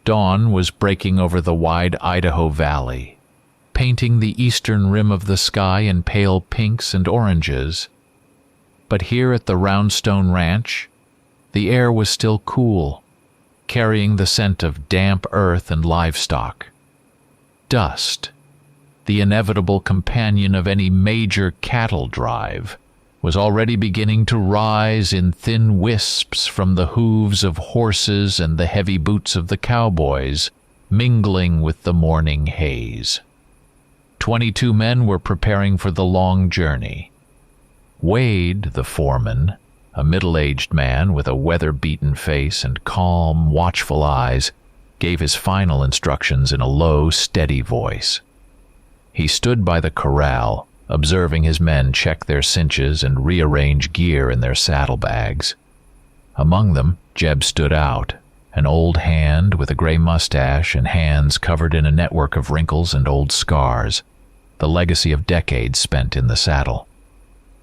Dawn was breaking over the wide Idaho valley, painting the eastern rim of the sky in pale pinks and oranges. But here at the Roundstone Ranch, the air was still cool, carrying the scent of damp earth and livestock. Dust, the inevitable companion of any major cattle drive, was already beginning to rise in thin wisps from the hooves of horses and the heavy boots of the cowboys, mingling with the morning haze. 22 men were preparing for the long journey. Wade, the foreman, a middle-aged man with a weather-beaten face and calm, watchful eyes, gave his final instructions in a low, steady voice. He stood by the corral, observing his men check their cinches and rearrange gear in their saddlebags. Among them, Jeb stood out, an old hand with a gray mustache and hands covered in a network of wrinkles and old scars, the legacy of decades spent in the saddle.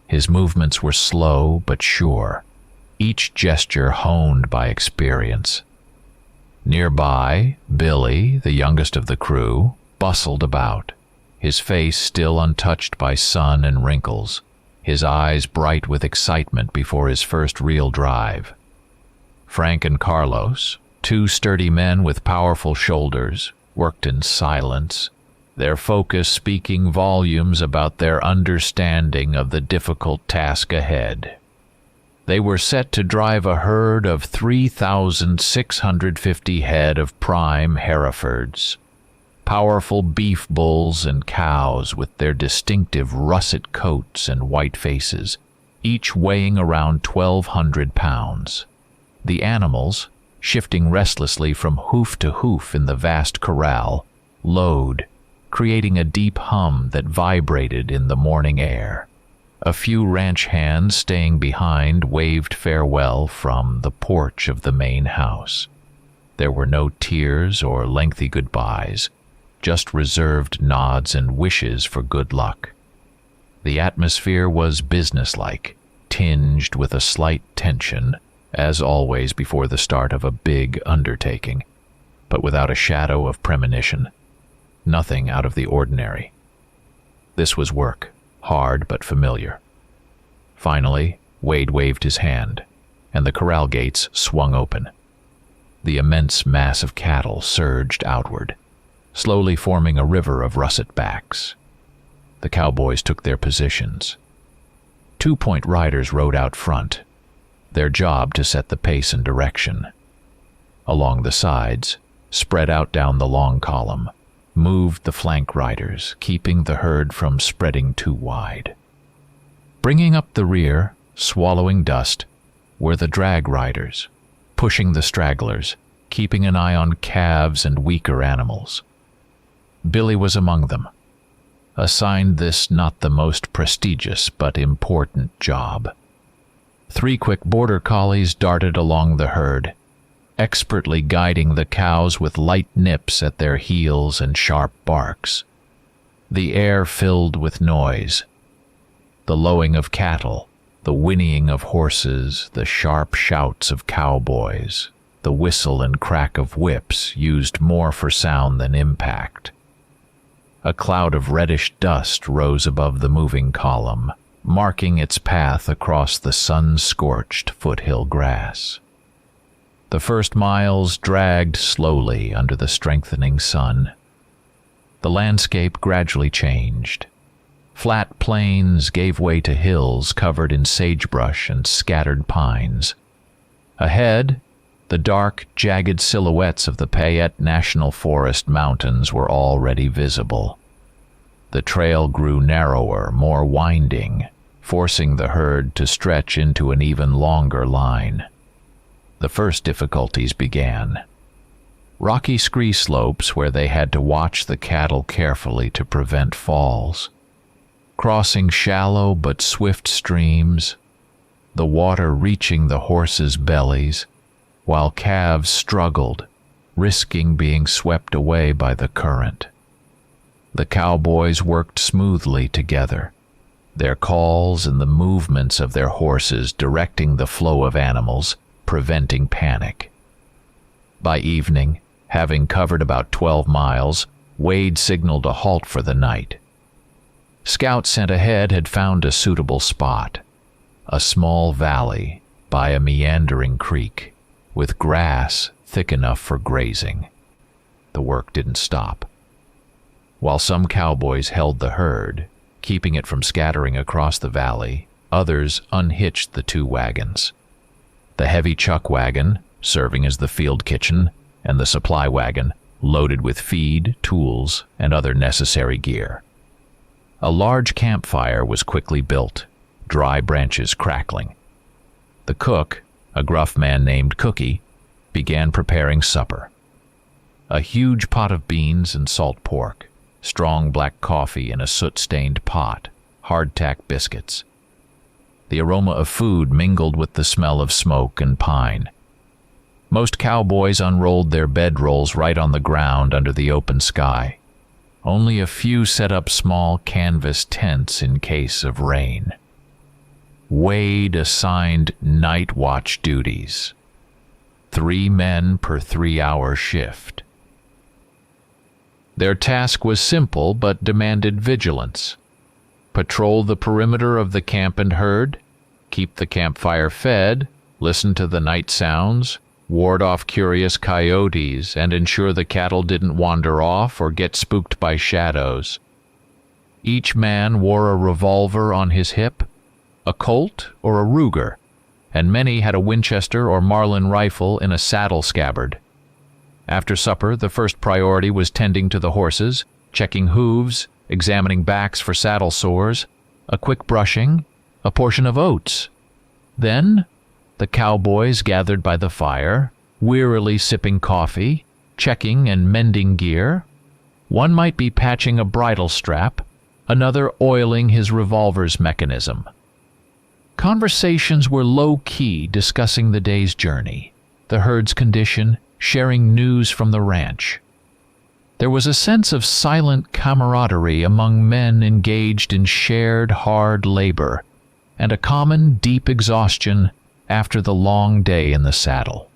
His movements were slow but sure, each gesture honed by experience. Nearby, Billy, the youngest of the crew, bustled about, his face still untouched by sun and wrinkles, his eyes bright with excitement before his first real drive. Frank and Carlos, two sturdy men with powerful shoulders, worked in silence, their focus speaking volumes about their understanding of the difficult task ahead. They were set to drive a herd of 3,650 head of prime Herefords, powerful beef bulls and cows with their distinctive russet coats and white faces, each weighing around 1,200 pounds. The animals, shifting restlessly from hoof to hoof in the vast corral, lowed, creating a deep hum that vibrated in the morning air. A few ranch hands staying behind waved farewell from the porch of the main house. There were no tears or lengthy goodbyes, just reserved nods and wishes for good luck. The atmosphere was businesslike, tinged with a slight tension, as always before the start of a big undertaking, but without a shadow of premonition. Nothing out of the ordinary. This was work, hard but familiar. Finally, Wade waved his hand, and the corral gates swung open. The immense mass of cattle surged outward, slowly forming a river of russet backs. The cowboys took their positions. 2-point riders rode out front, their job to set the pace and direction. Along the sides, spread out down the long column, moved the flank riders, keeping the herd from spreading too wide. Bringing up the rear, swallowing dust, were the drag riders, pushing the stragglers, keeping an eye on calves and weaker animals. Billy was among them, assigned this not the most prestigious but important job. 3 quick border collies darted along the herd, expertly guiding the cows with light nips at their heels and sharp barks. The air filled with noise. The lowing of cattle, the whinnying of horses, the sharp shouts of cowboys, the whistle and crack of whips used more for sound than impact. A cloud of reddish dust rose above the moving column, marking its path across the sun-scorched foothill grass. The first miles dragged slowly under the strengthening sun. The landscape gradually changed. Flat plains gave way to hills covered in sagebrush and scattered pines. Ahead, the dark, jagged silhouettes of the Payette National Forest mountains were already visible. The trail grew narrower, more winding, forcing the herd to stretch into an even longer line. The first difficulties began. Rocky scree slopes where they had to watch the cattle carefully to prevent falls. Crossing shallow but swift streams, the water reaching the horses' bellies, while calves struggled, risking being swept away by the current. The cowboys worked smoothly together, their calls and the movements of their horses directing the flow of animals, preventing panic. By evening, having covered about 12 miles, Wade signaled a halt for the night. Scouts sent ahead had found a suitable spot, a small valley by a meandering creek, with grass thick enough for grazing. The work didn't stop. While some cowboys held the herd, keeping it from scattering across the valley, others unhitched the 2 wagons. The heavy chuck wagon, serving as the field kitchen, and the supply wagon, loaded with feed, tools, and other necessary gear. A large campfire was quickly built, dry branches crackling. The cook, a gruff man named Cookie, began preparing supper. A huge pot of beans and salt pork, strong black coffee in a soot-stained pot, hardtack biscuits. The aroma of food mingled with the smell of smoke and pine. Most cowboys unrolled their bedrolls right on the ground under the open sky. Only a few set up small canvas tents in case of rain. Wade assigned night watch duties. 3 men per 3-hour shift. Their task was simple but demanded vigilance. Patrol the perimeter of the camp and herd, keep the campfire fed, listen to the night sounds, ward off curious coyotes, and ensure the cattle didn't wander off or get spooked by shadows. Each man wore a revolver on his hip, a Colt or a Ruger, and many had a Winchester or Marlin rifle in a saddle scabbard. After supper, the first priority was tending to the horses, checking hooves, examining backs for saddle sores, a quick brushing, a portion of oats. Then, the cowboys gathered by the fire, wearily sipping coffee, checking and mending gear. One might be patching a bridle strap, another oiling his revolver's mechanism. Conversations were low-key, discussing the day's journey, the herd's condition, sharing news from the ranch. There was a sense of silent camaraderie among men engaged in shared hard labor, and a common deep exhaustion after the long day in the saddle.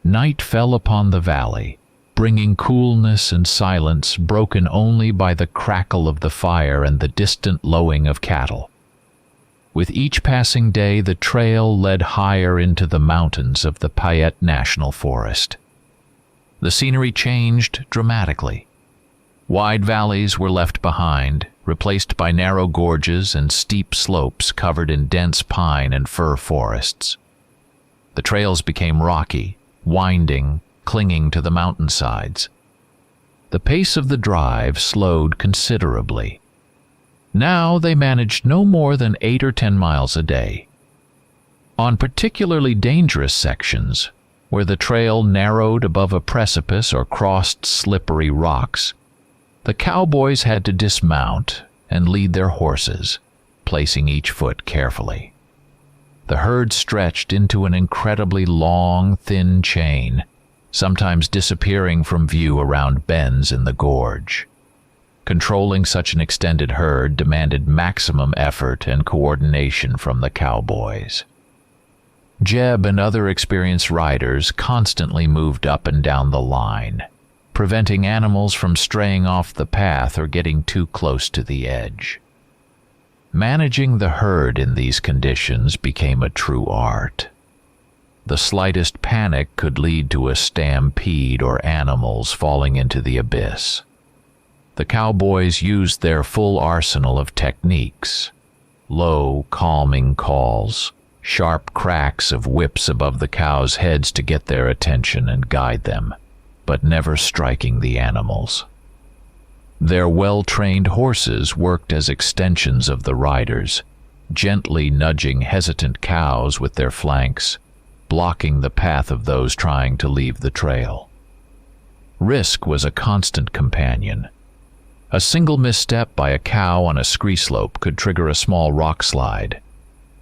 Night fell upon the valley, bringing coolness and silence broken only by the crackle of the fire and the distant lowing of cattle. With each passing day, the trail led higher into the mountains of the Payette National Forest. The scenery changed dramatically. Wide valleys were left behind, replaced by narrow gorges and steep slopes covered in dense pine and fir forests. The trails became rocky, winding, clinging to the mountainsides. The pace of the drive slowed considerably. Now they managed no more than 8 or 10 miles a day. On particularly dangerous sections, where the trail narrowed above a precipice or crossed slippery rocks, the cowboys had to dismount and lead their horses, placing each foot carefully. The herd stretched into an incredibly long, thin chain, sometimes disappearing from view around bends in the gorge. Controlling such an extended herd demanded maximum effort and coordination from the cowboys. Jeb and other experienced riders constantly moved up and down the line, preventing animals from straying off the path or getting too close to the edge. Managing the herd in these conditions became a true art. The slightest panic could lead to a stampede or animals falling into the abyss. The cowboys used their full arsenal of techniques: low, calming calls, sharp cracks of whips above the cows' heads to get their attention and guide them, but never striking the animals. Their well-trained horses worked as extensions of the riders, gently nudging hesitant cows with their flanks, blocking the path of those trying to leave the trail. Risk was a constant companion. A single misstep by a cow on a scree slope could trigger a small rock slide,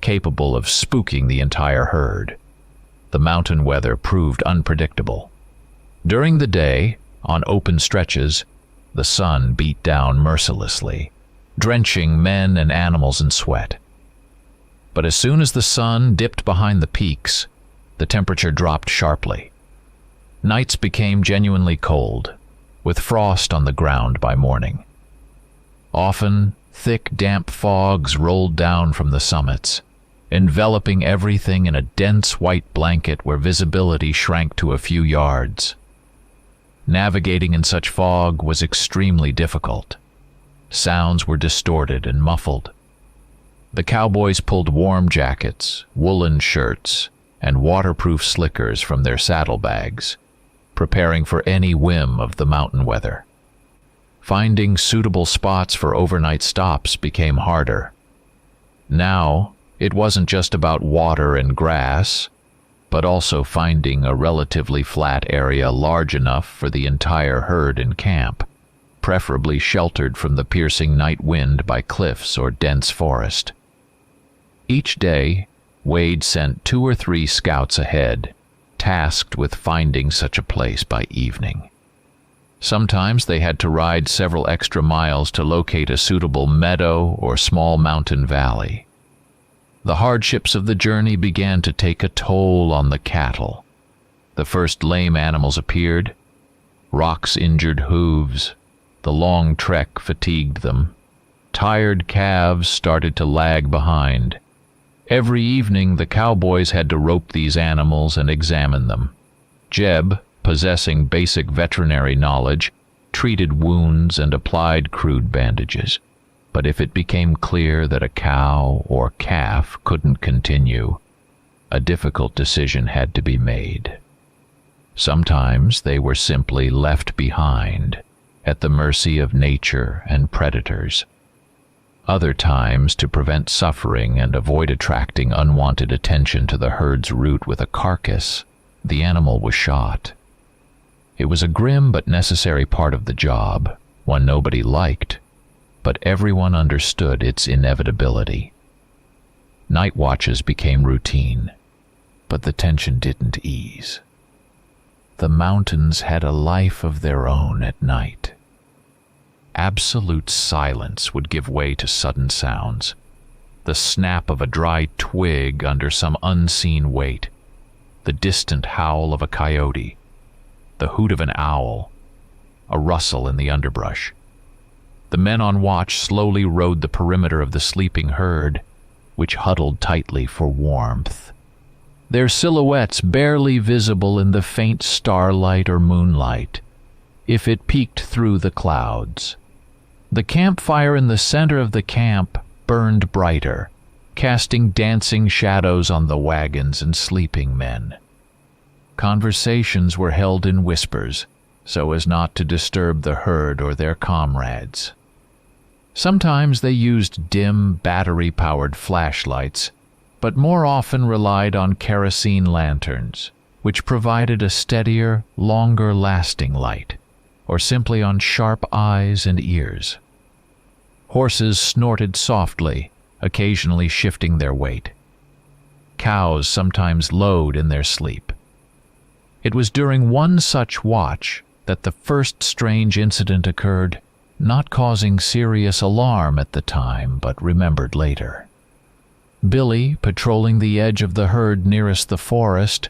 capable of spooking the entire herd. The mountain weather proved unpredictable. During the day, on open stretches, the sun beat down mercilessly, drenching men and animals in sweat. But as soon as the sun dipped behind the peaks, the temperature dropped sharply. Nights became genuinely cold, with frost on the ground by morning. Often, thick, damp fogs rolled down from the summits, enveloping everything in a dense white blanket where visibility shrank to a few yards. Navigating in such fog was extremely difficult. Sounds were distorted and muffled. The cowboys pulled warm jackets, woolen shirts, and waterproof slickers from their saddlebags, preparing for any whim of the mountain weather. Finding suitable spots for overnight stops became harder. Now, it wasn't just about water and grass, but also finding a relatively flat area large enough for the entire herd in camp, preferably sheltered from the piercing night wind by cliffs or dense forest. Each day, Wade sent 2 or 3 scouts ahead, tasked with finding such a place by evening. Sometimes they had to ride several extra miles to locate a suitable meadow or small mountain valley. The hardships of the journey began to take a toll on the cattle. The first lame animals appeared. Rocks injured hooves. The long trek fatigued them. Tired calves started to lag behind. Every evening the cowboys had to rope these animals and examine them. Jeb, possessing basic veterinary knowledge, treated wounds and applied crude bandages. But if it became clear that a cow or calf couldn't continue, a difficult decision had to be made. Sometimes they were simply left behind, at the mercy of nature and predators. Other times, to prevent suffering and avoid attracting unwanted attention to the herd's route with a carcass, the animal was shot. It was a grim but necessary part of the job, one nobody liked, but everyone understood its inevitability. Night watches became routine, but the tension didn't ease. The mountains had a life of their own at night. Absolute silence would give way to sudden sounds. The snap of a dry twig under some unseen weight, the distant howl of a coyote, the hoot of an owl, a rustle in the underbrush. The men on watch slowly rode the perimeter of the sleeping herd, which huddled tightly for warmth, their silhouettes barely visible in the faint starlight or moonlight, if it peeked through the clouds. The campfire in the center of the camp burned brighter, casting dancing shadows on the wagons and sleeping men. Conversations were held in whispers, so as not to disturb the herd or their comrades. Sometimes they used dim, battery-powered flashlights, but more often relied on kerosene lanterns, which provided a steadier, longer-lasting light, or simply on sharp eyes and ears. Horses snorted softly, occasionally shifting their weight. Cows sometimes lowed in their sleep. It was during one such watch that the first strange incident occurred, not causing serious alarm at the time, but remembered later. Billy, patrolling the edge of the herd nearest the forest,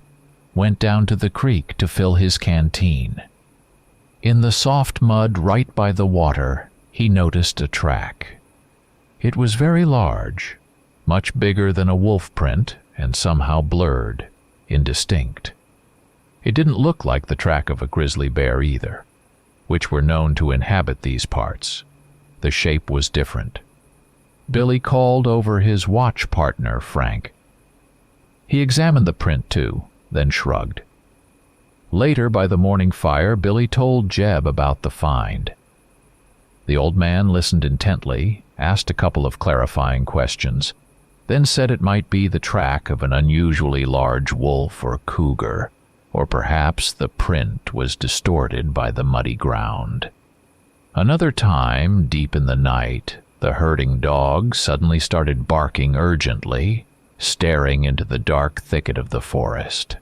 went down to the creek to fill his canteen. In the soft mud right by the water, he noticed a track. It was very large, much bigger than a wolf print, and somehow blurred, indistinct. It didn't look like the track of a grizzly bear either, which were known to inhabit these parts. The shape was different. Billy called over his watch partner, Frank. He examined the print too, then shrugged. Later, by the morning fire, Billy told Jeb about the find. The old man listened intently, asked a couple of clarifying questions, then said it might be the track of an unusually large wolf or cougar, or perhaps the print was distorted by the muddy ground. Another time, deep in the night, the herding dog suddenly started barking urgently, staring into the dark thicket of the forest.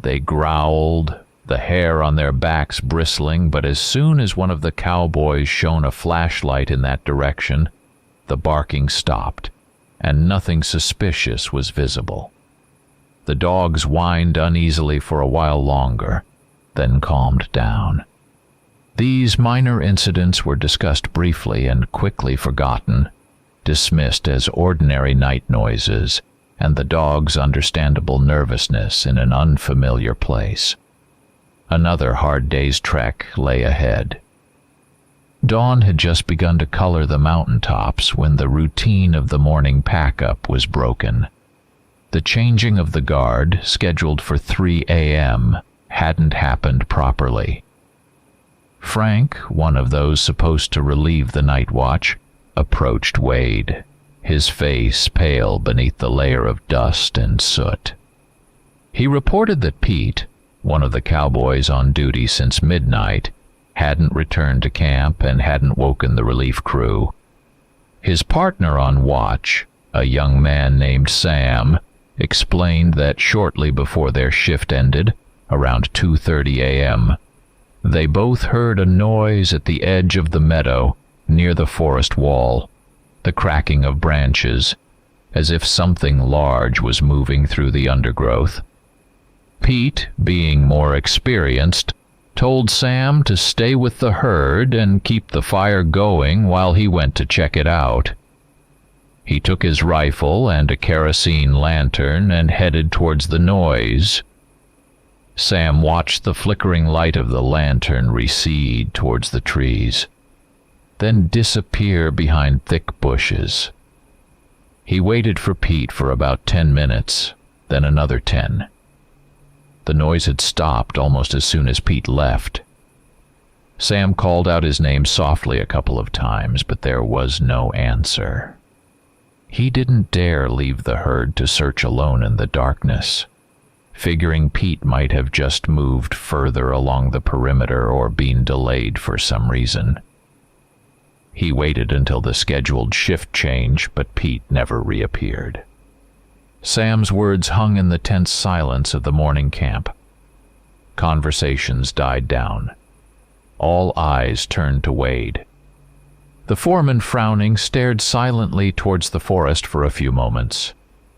They growled, the hair on their backs bristling, but as soon as one of the cowboys shone a flashlight in that direction, the barking stopped, and nothing suspicious was visible. The dogs whined uneasily for a while longer, then calmed down. These minor incidents were discussed briefly and quickly forgotten, dismissed as ordinary night noises and the dog's understandable nervousness in an unfamiliar place. Another hard day's trek lay ahead. Dawn had just begun to color the mountaintops when the routine of the morning pack-up was broken. The changing of the guard, scheduled for 3 a.m., hadn't happened properly. Frank, one of those supposed to relieve the night watch, approached Wade, his face pale beneath the layer of dust and soot. He reported that Pete, one of the cowboys on duty since midnight, hadn't returned to camp and hadn't woken the relief crew. His partner on watch, a young man named Sam, explained that shortly before their shift ended, around 2:30 a.m., they both heard a noise at the edge of the meadow near the forest wall, the cracking of branches, as if something large was moving through the undergrowth. Pete, being more experienced, told Sam to stay with the herd and keep the fire going while he went to check it out. He took his rifle and a kerosene lantern and headed towards the noise. Sam watched the flickering light of the lantern recede towards the trees, then disappear behind thick bushes. He waited for Pete for about 10 minutes, then another 10. The noise had stopped almost as soon as Pete left. Sam called out his name softly a couple of times, but there was no answer. He didn't dare leave the herd to search alone in the darkness, figuring Pete might have just moved further along the perimeter or been delayed for some reason. He waited until the scheduled shift change, but Pete never reappeared. Sam's words hung in the tense silence of the morning camp. Conversations died down. All eyes turned to Wade. The foreman, frowning, stared silently towards the forest for a few moments,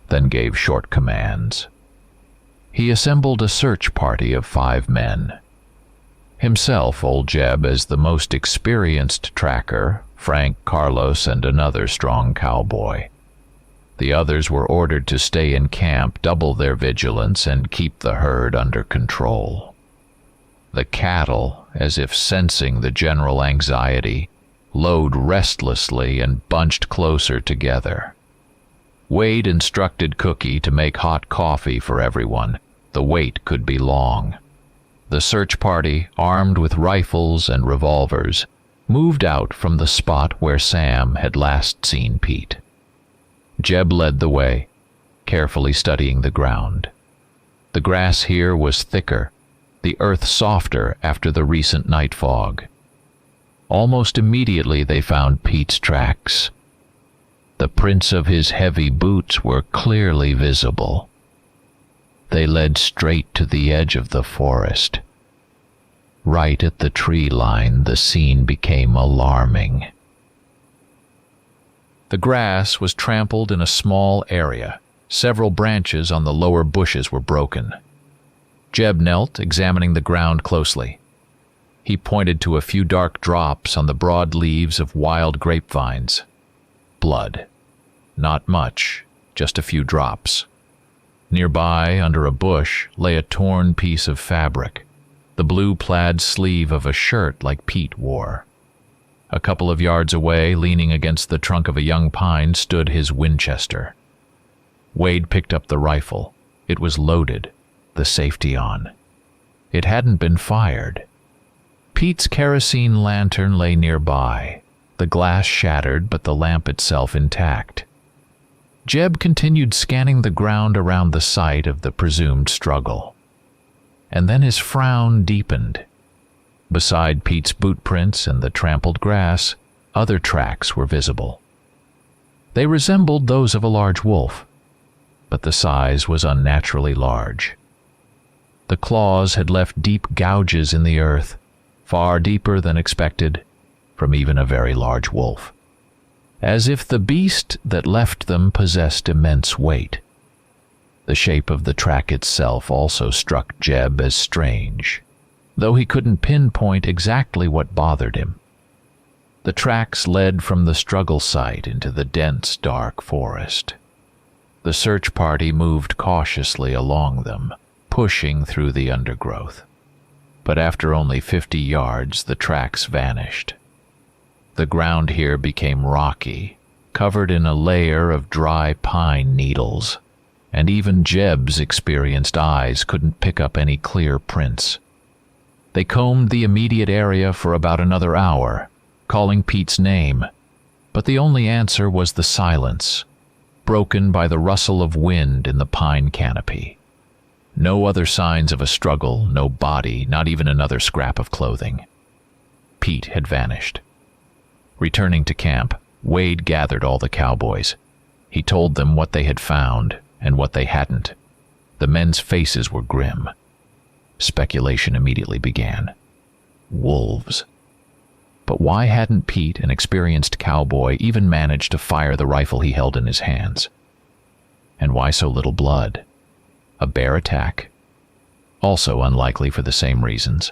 then gave short commands. He assembled a search party of 5 men. Himself, old Jeb, as the most experienced tracker, Frank, Carlos, and another strong cowboy. The others were ordered to stay in camp, double their vigilance, and keep the herd under control. The cattle, as if sensing the general anxiety, lowed restlessly and bunched closer together. Wade instructed Cookie to make hot coffee for everyone. The wait could be long. The search party, armed with rifles and revolvers, moved out from the spot where Sam had last seen Pete. Jeb led the way, carefully studying the ground. The grass here was thicker, the earth softer after the recent night fog. Almost immediately they found Pete's tracks. The prints of his heavy boots were clearly visible. They led straight to the edge of the forest. Right at the tree line, the scene became alarming. The grass was trampled in a small area. Several branches on the lower bushes were broken. Jeb knelt, examining the ground closely. He pointed to a few dark drops on the broad leaves of wild grapevines. Blood. Not much, just a few drops. Nearby, under a bush, lay a torn piece of fabric, the blue plaid sleeve of a shirt like Pete wore. A couple of yards away, leaning against the trunk of a young pine, stood his Winchester. Wade picked up the rifle. It was loaded, the safety on. It hadn't been fired. Pete's kerosene lantern lay nearby, the glass shattered but the lamp itself intact. Jeb continued scanning the ground around the site of the presumed struggle. And then his frown deepened. Beside Pete's boot prints and the trampled grass, other tracks were visible. They resembled those of a large wolf, but the size was unnaturally large. The claws had left deep gouges in the earth, far deeper than expected from even a very large wolf, as if the beast that left them possessed immense weight. The shape of the track itself also struck Jeb as strange, though he couldn't pinpoint exactly what bothered him. The tracks led from the struggle site into the dense, dark forest. The search party moved cautiously along them, pushing through the undergrowth. But after only 50 yards, the tracks vanished. The ground here became rocky, covered in a layer of dry pine needles, and even Jeb's experienced eyes couldn't pick up any clear prints. They combed the immediate area for about another hour, calling Pete's name, but the only answer was the silence, broken by the rustle of wind in the pine canopy. No other signs of a struggle, no body, not even another scrap of clothing. Pete had vanished. Returning to camp, Wade gathered all the cowboys. He told them what they had found and what they hadn't. The men's faces were grim. Speculation immediately began. Wolves. But why hadn't Pete, an experienced cowboy, even managed to fire the rifle he held in his hands? And why so little blood? A bear attack? Also unlikely for the same reasons.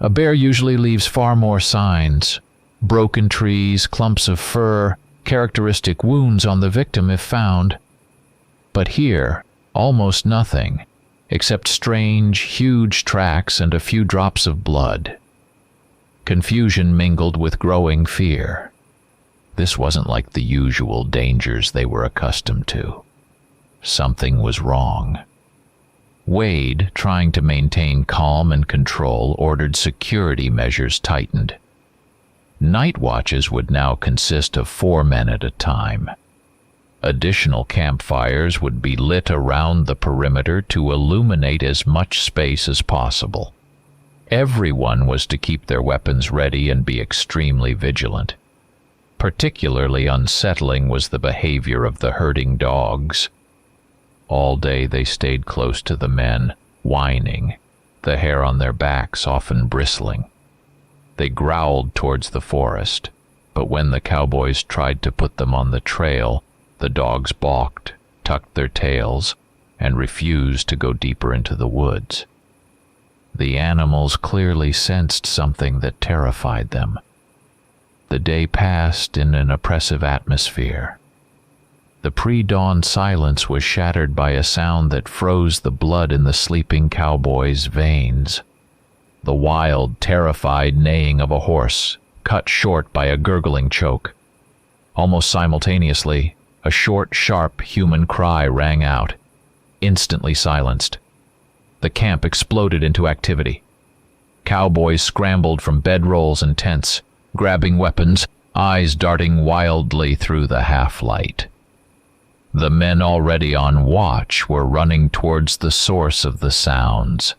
A bear usually leaves far more signs. Broken trees, clumps of fur, characteristic wounds on the victim if found. But here, almost nothing, except strange, huge tracks and a few drops of blood. Confusion mingled with growing fear. This wasn't like the usual dangers they were accustomed to. Something was wrong. Wade, trying to maintain calm and control, ordered security measures tightened. Night watches would now consist of 4 men at a time. Additional campfires would be lit around the perimeter to illuminate as much space as possible. Everyone was to keep their weapons ready and be extremely vigilant. Particularly unsettling was the behavior of the herding dogs. All day they stayed close to the men, whining, the hair on their backs often bristling. They growled towards the forest, but when the cowboys tried to put them on the trail, the dogs balked, tucked their tails, and refused to go deeper into the woods. The animals clearly sensed something that terrified them. The day passed in an oppressive atmosphere. The pre-dawn silence was shattered by a sound that froze the blood in the sleeping cowboys' veins. The wild, terrified neighing of a horse, cut short by a gurgling choke. Almost simultaneously, a short, sharp human cry rang out, instantly silenced. The camp exploded into activity. Cowboys scrambled from bedrolls and tents, grabbing weapons, eyes darting wildly through the half-light. The men already on watch were running towards the source of the sounds,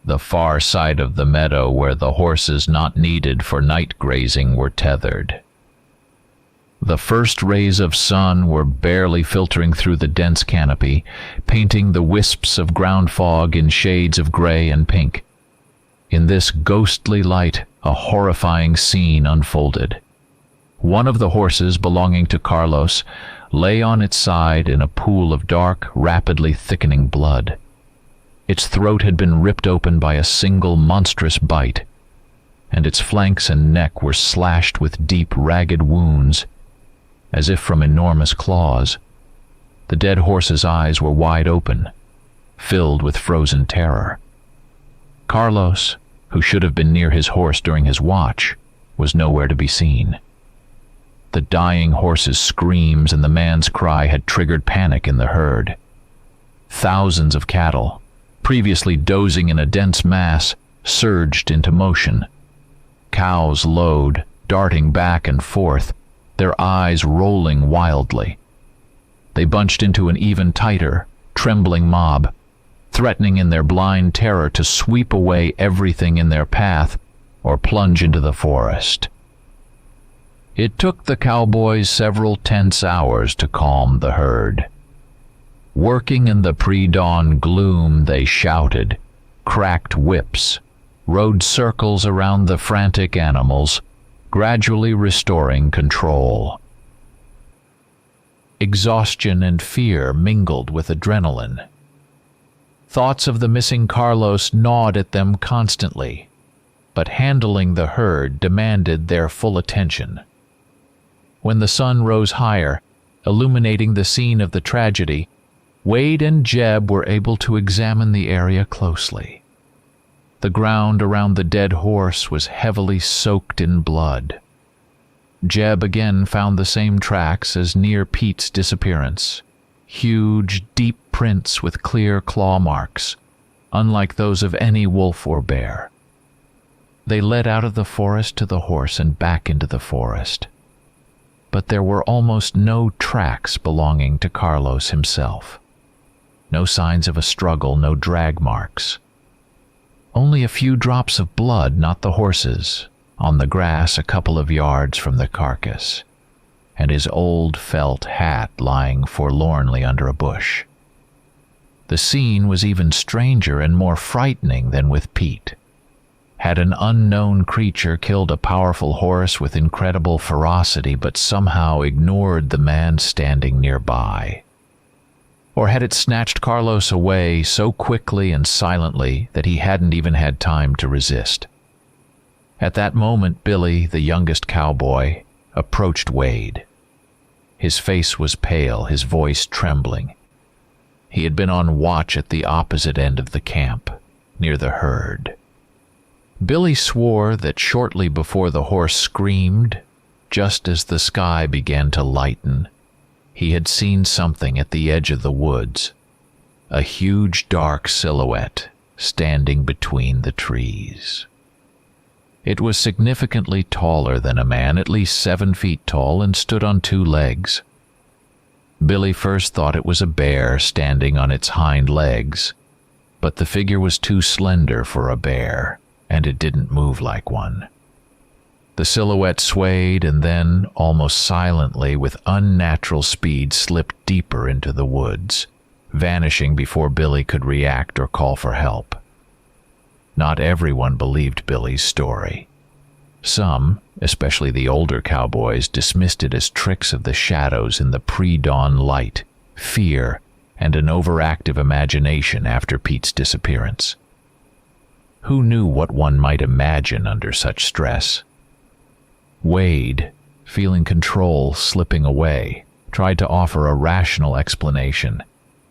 the far side of the meadow where the horses not needed for night grazing were tethered. The first rays of sun were barely filtering through the dense canopy, painting the wisps of ground fog in shades of gray and pink. In this ghostly light, a horrifying scene unfolded. One of the horses belonging to Carlos lay on its side in a pool of dark, rapidly thickening blood. Its throat had been ripped open by a single monstrous bite, and its flanks and neck were slashed with deep, ragged wounds, as if from enormous claws. The dead horse's eyes were wide open, filled with frozen terror. Carlos, who should have been near his horse during his watch, was nowhere to be seen. The dying horse's screams and the man's cry had triggered panic in the herd. Thousands of cattle, previously dozing in a dense mass, surged into motion. Cows lowed, darting back and forth, their eyes rolling wildly. They bunched into an even tighter, trembling mob, threatening in their blind terror to sweep away everything in their path or plunge into the forest. It took the cowboys several tense hours to calm the herd. Working in the pre-dawn gloom, they shouted, cracked whips, rode circles around the frantic animals, gradually restoring control. Exhaustion and fear mingled with adrenaline. Thoughts of the missing Carlos gnawed at them constantly, but handling the herd demanded their full attention. When the sun rose higher, illuminating the scene of the tragedy, Wade and Jeb were able to examine the area closely. The ground around the dead horse was heavily soaked in blood. Jeb again found the same tracks as near Pete's disappearance. Huge, deep prints with clear claw marks, unlike those of any wolf or bear. They led out of the forest to the horse and back into the forest. But there were almost no tracks belonging to Carlos himself. No signs of a struggle, no drag marks. Only a few drops of blood, not the horse's, on the grass a couple of yards from the carcass, and his old felt hat lying forlornly under a bush. The scene was even stranger and more frightening than with Pete. Had an unknown creature killed a powerful horse with incredible ferocity but somehow ignored the man standing nearby? Or had it snatched Carlos away so quickly and silently that he hadn't even had time to resist? At that moment, Billy, the youngest cowboy, approached Wade. His face was pale, his voice trembling. He had been on watch at the opposite end of the camp, near the herd. Billy swore that shortly before the horse screamed, just as the sky began to lighten, he had seen something at the edge of the woods, a huge dark silhouette standing between the trees. It was significantly taller than a man, at least 7 feet tall, and stood on 2 legs. Billy first thought it was a bear standing on its hind legs, but the figure was too slender for a bear, and it didn't move like one. The silhouette swayed and then, almost silently, with unnatural speed, slipped deeper into the woods, vanishing before Billy could react or call for help. Not everyone believed Billy's story. Some, especially the older cowboys, dismissed it as tricks of the shadows in the pre-dawn light, fear, and an overactive imagination after Pete's disappearance. Who knew what one might imagine under such stress? Wade, feeling control slipping away, tried to offer a rational explanation.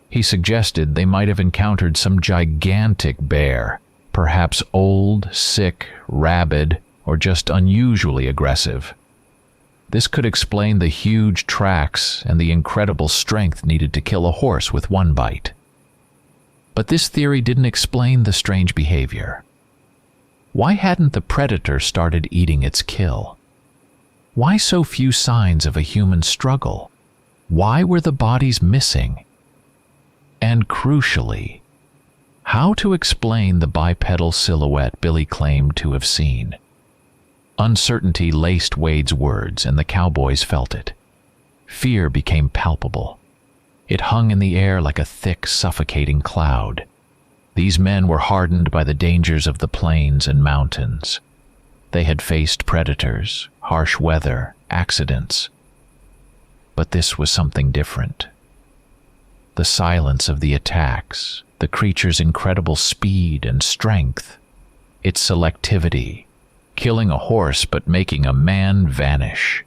He suggested they might have encountered some gigantic bear, perhaps old, sick, rabid, or just unusually aggressive. This could explain the huge tracks and the incredible strength needed to kill a horse with one bite. But this theory didn't explain the strange behavior. Why hadn't the predator started eating its kill? Why so few signs of a human struggle? Why were the bodies missing? And crucially, how to explain the bipedal silhouette Billy claimed to have seen? Uncertainty laced Wade's words, and the cowboys felt it. Fear became palpable. It hung in the air like a thick, suffocating cloud. These men were hardened by the dangers of the plains and mountains. They had faced predators, harsh weather, accidents. But this was something different. The silence of the attacks, the creature's incredible speed and strength, its selectivity, killing a horse but making a man vanish,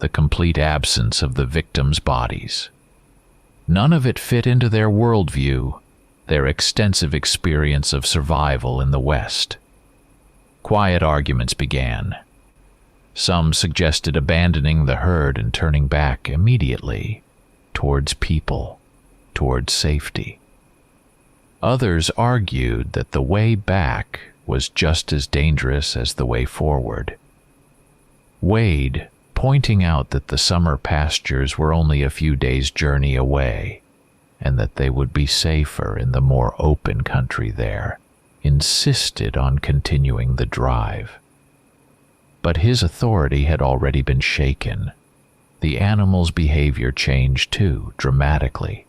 the complete absence of the victims' bodies. None of it fit into their worldview, their extensive experience of survival in the West. Quiet arguments began. Some suggested abandoning the herd and turning back immediately, towards people, towards safety. Others argued that the way back was just as dangerous as the way forward. Wade, pointing out that the summer pastures were only a few days' journey away, and that they would be safer in the more open country there, insisted on continuing the drive. But his authority had already been shaken. The animals' behavior changed too, dramatically.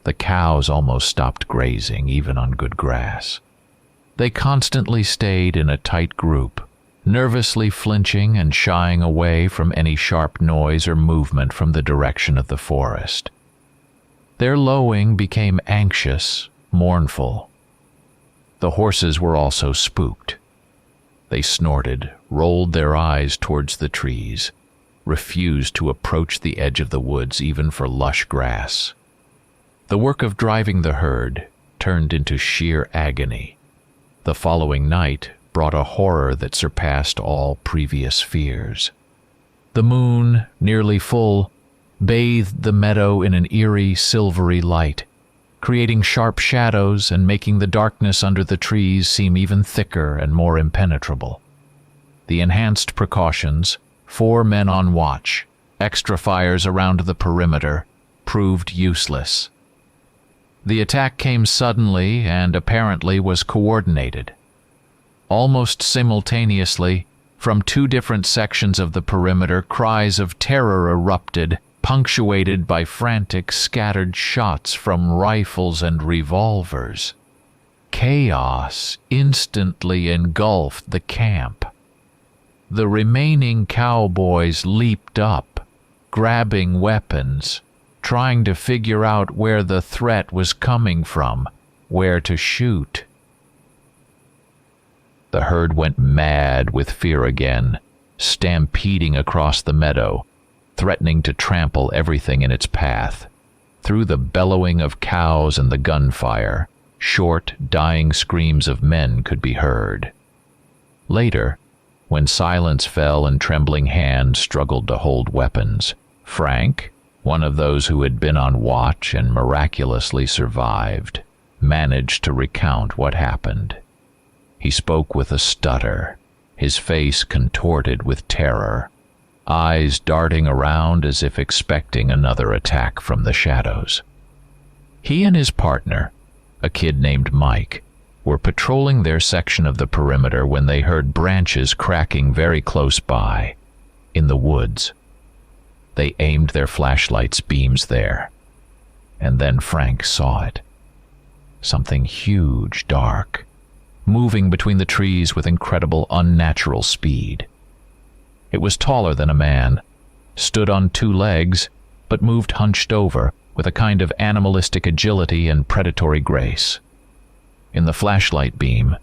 The cows almost stopped grazing, even on good grass. They constantly stayed in a tight group, nervously flinching and shying away from any sharp noise or movement from the direction of the forest. Their lowing became anxious, mournful. The horses were also spooked. They snorted, rolled their eyes towards the trees, refused to approach the edge of the woods even for lush grass. The work of driving the herd turned into sheer agony. The following night brought a horror that surpassed all previous fears. The moon, nearly full, bathed the meadow in an eerie, silvery light, creating sharp shadows and making the darkness under the trees seem even thicker and more impenetrable. The enhanced precautions, 4 men on watch, extra fires around the perimeter, proved useless. The attack came suddenly and apparently was coordinated. Almost simultaneously, from 2 different sections of the perimeter, cries of terror erupted, punctuated by frantic, scattered shots from rifles and revolvers. Chaos instantly engulfed the camp. The remaining cowboys leaped up, grabbing weapons, trying to figure out where the threat was coming from, where to shoot. The herd went mad with fear again, stampeding across the meadow, threatening to trample everything in its path. Through the bellowing of cows and the gunfire, short, dying screams of men could be heard. Later, when silence fell and trembling hands struggled to hold weapons, Frank, one of those who had been on watch and miraculously survived, managed to recount what happened. He spoke with a stutter, his face contorted with terror, eyes darting around as if expecting another attack from the shadows. He and his partner, a kid named Mike, were patrolling their section of the perimeter when they heard branches cracking very close by, in the woods. They aimed their flashlights' beams there, and then Frank saw it. Something huge, dark, moving between the trees with incredible, unnatural speed. It was taller than a man, stood on 2 legs, but moved hunched over with a kind of animalistic agility and predatory grace. In the flashlight beam,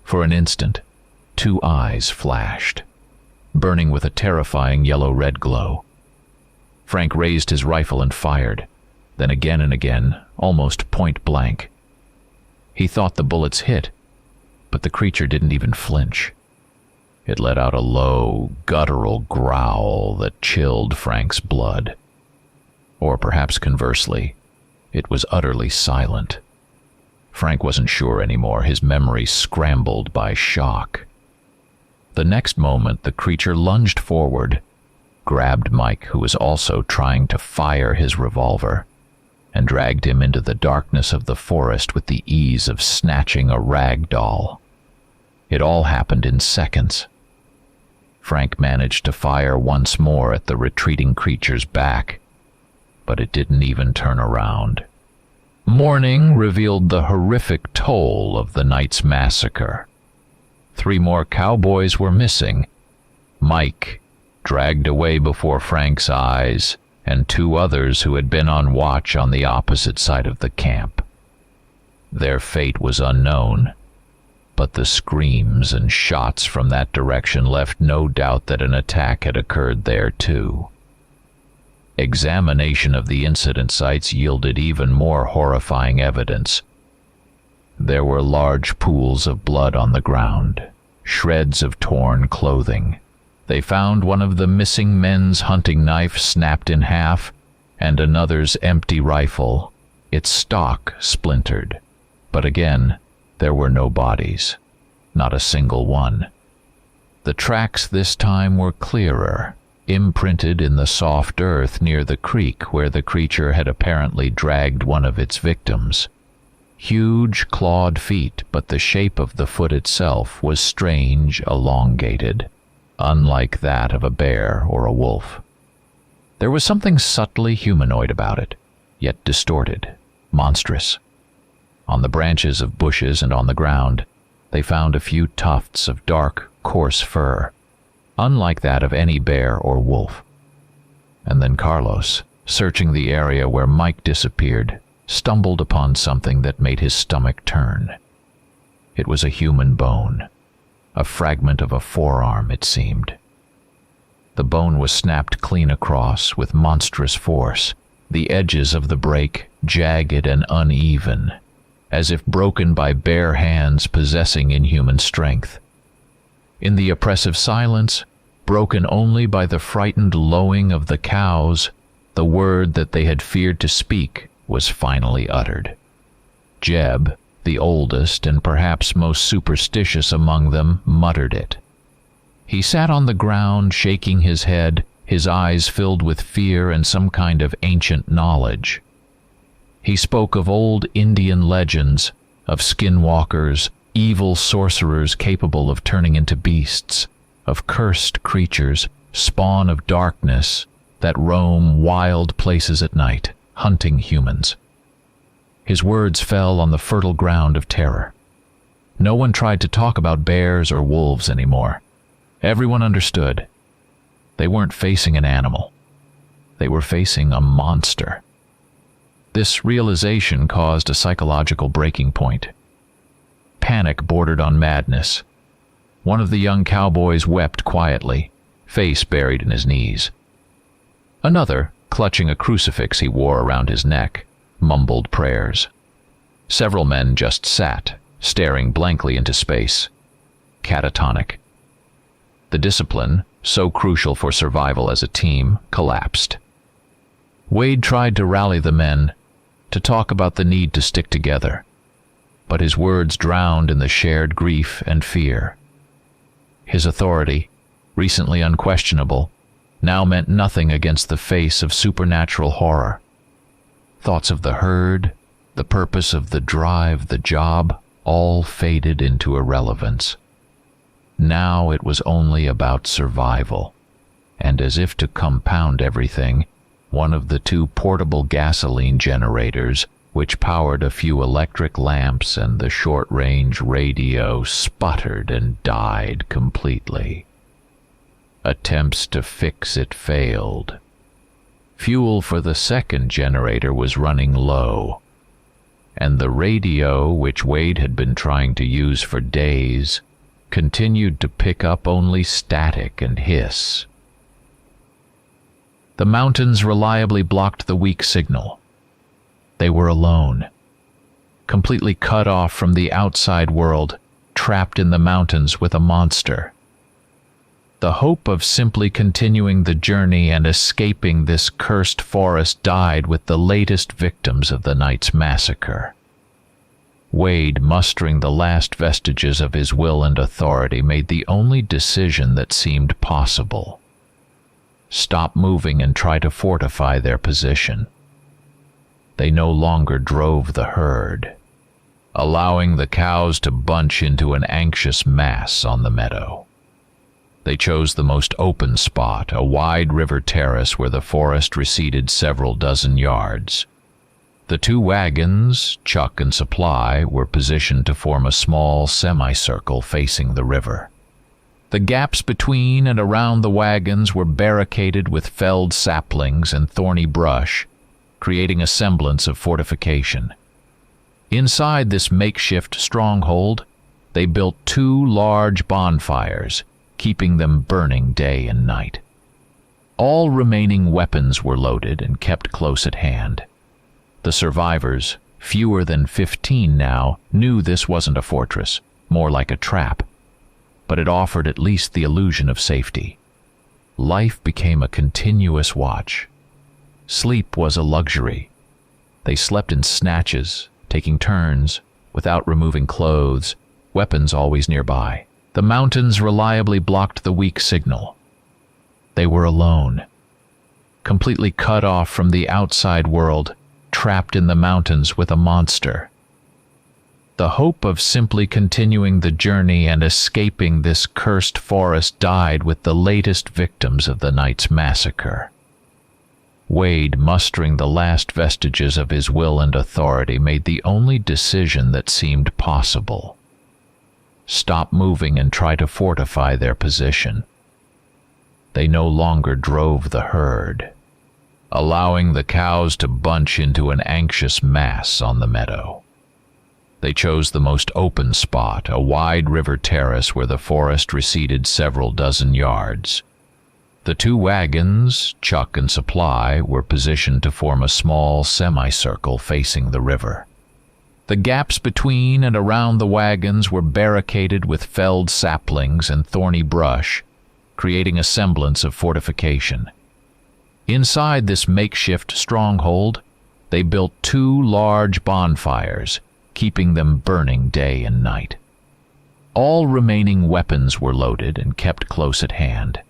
for an instant, 2 eyes flashed, burning with a terrifying yellow-red glow. Frank raised his rifle and fired, then again and again, almost point blank. He thought the bullets hit, but the creature didn't even flinch. It let out a low, guttural growl that chilled Frank's blood. Or perhaps conversely, it was utterly silent. Frank wasn't sure anymore, his memory scrambled by shock. The next moment, the creature lunged forward, grabbed Mike, who was also trying to fire his revolver, and dragged him into the darkness of the forest with the ease of snatching a rag doll. It all happened in seconds. Frank managed to fire once more at the retreating creature's back, but it didn't even turn around. Morning revealed the horrific toll of the night's massacre. 3 more cowboys were missing. Mike, dragged away before Frank's eyes, and 2 others who had been on watch on the opposite side of the camp. Their fate was unknown, but the screams and shots from that direction left no doubt that an attack had occurred there too. Examination of the incident sites yielded even more horrifying evidence. There were large pools of blood on the ground, shreds of torn clothing. They found one of the missing men's hunting knife snapped in half, and another's empty rifle, its stock splintered. But again, there were no bodies, not a single one. The tracks this time were clearer, imprinted in the soft earth near the creek where the creature had apparently dragged one of its victims. Huge clawed feet, but the shape of the foot itself was strange, elongated, unlike that of a bear or a wolf. There was something subtly humanoid about it, yet distorted, monstrous. On the branches of bushes and on the ground, they found a few tufts of dark, coarse fur, unlike that of any bear or wolf. And then Carlos, searching the area where Mike disappeared, stumbled upon something that made his stomach turn. It was a human bone, a fragment of a forearm, it seemed. The bone was snapped clean across with monstrous force, the edges of the break jagged and uneven, as if broken by bare hands possessing inhuman strength. In the oppressive silence, broken only by the frightened lowing of the cows, the word that they had feared to speak was finally uttered. Jeb, the oldest and perhaps most superstitious among them, muttered it. He sat on the ground, shaking his head, his eyes filled with fear and some kind of ancient knowledge. He spoke of old Indian legends, of skinwalkers, evil sorcerers capable of turning into beasts, of cursed creatures, spawn of darkness, that roam wild places at night, hunting humans. His words fell on the fertile ground of terror. No one tried to talk about bears or wolves anymore. Everyone understood. They weren't facing an animal. They were facing a monster. This realization caused a psychological breaking point. Panic bordered on madness. One of the young cowboys wept quietly, face buried in his knees. Another, clutching a crucifix he wore around his neck, mumbled prayers. Several men just sat, staring blankly into space, catatonic. The discipline, so crucial for survival as a team, collapsed. Wade tried to rally the men, to talk about the need to stick together, but his words drowned in the shared grief and fear. His authority, recently unquestionable, now meant nothing against the face of supernatural horror. Thoughts of the herd, the purpose of the drive, the job, all faded into irrelevance. Now it was only about survival, and as if to compound everything, one of the two portable gasoline generators, which powered a few electric lamps and the short-range radio, sputtered and died completely. Attempts to fix it failed. Fuel for the second generator was running low, and the radio, which Wade had been trying to use for days, continued to pick up only static and hiss. The mountains reliably blocked the weak signal. They were alone, completely cut off from the outside world, trapped in the mountains with a monster. The hope of simply continuing the journey and escaping this cursed forest died with the latest victims of the night's massacre. Wade, mustering the last vestiges of his will and authority, made the only decision that seemed possible. Stop moving and try to fortify their position. They no longer drove the herd, allowing the cows to bunch into an anxious mass on the meadow. They chose the most open spot, a wide river terrace where the forest receded several dozen yards. The two wagons, Chuck and Supply, were positioned to form a small semicircle facing the river. The gaps between and around the wagons were barricaded with felled saplings and thorny brush, creating a semblance of fortification. Inside this makeshift stronghold, they built two large bonfires, keeping them burning day and night. All remaining weapons were loaded and kept close at hand. The survivors, fewer than 15 now, knew this wasn't a fortress, more like a trap, but it offered at least the illusion of safety. Life became a continuous watch. Sleep was a luxury. They slept in snatches, taking turns, without removing clothes, weapons always nearby. The mountains reliably blocked the weak signal. They were alone, completely cut off from the outside world, trapped in the mountains with a monster. The hope of simply continuing the journey and escaping this cursed forest died with the latest victims of the night's massacre. Wade, mustering the last vestiges of his will and authority, made the only decision that seemed possible. Stop moving and try to fortify their position. They no longer drove the herd, allowing the cows to bunch into an anxious mass on the meadow. They chose the most open spot, a wide river terrace where the forest receded several dozen yards. The two wagons, Chuck and Supply, were positioned to form a small semicircle facing the river. The gaps between and around the wagons were barricaded with felled saplings and thorny brush, creating a semblance of fortification. Inside this makeshift stronghold, they built two large bonfires, keeping them burning day and night. All remaining weapons were loaded and kept close at hand.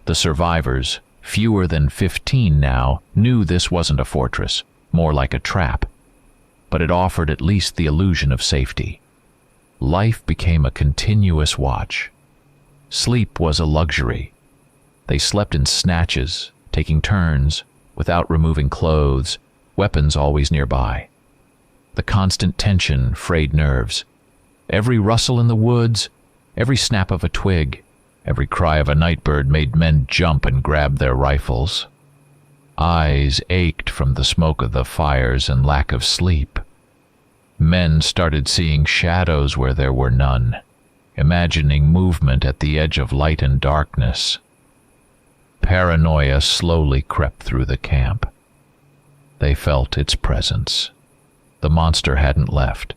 The survivors, fewer than 15 now, knew this wasn't a fortress, more like a trap, but it offered at least the illusion of safety. Life became a continuous watch. Sleep was a luxury. They slept in snatches, taking turns, without removing clothes, weapons always nearby. The constant tension frayed nerves. Every rustle in the woods, every snap of a twig, every cry of a nightbird made men jump and grab their rifles. Eyes ached from the smoke of the fires and lack of sleep. Men started seeing shadows where there were none, imagining movement at the edge of light and darkness. Paranoia slowly crept through the camp. They felt its presence. The monster hadn't left.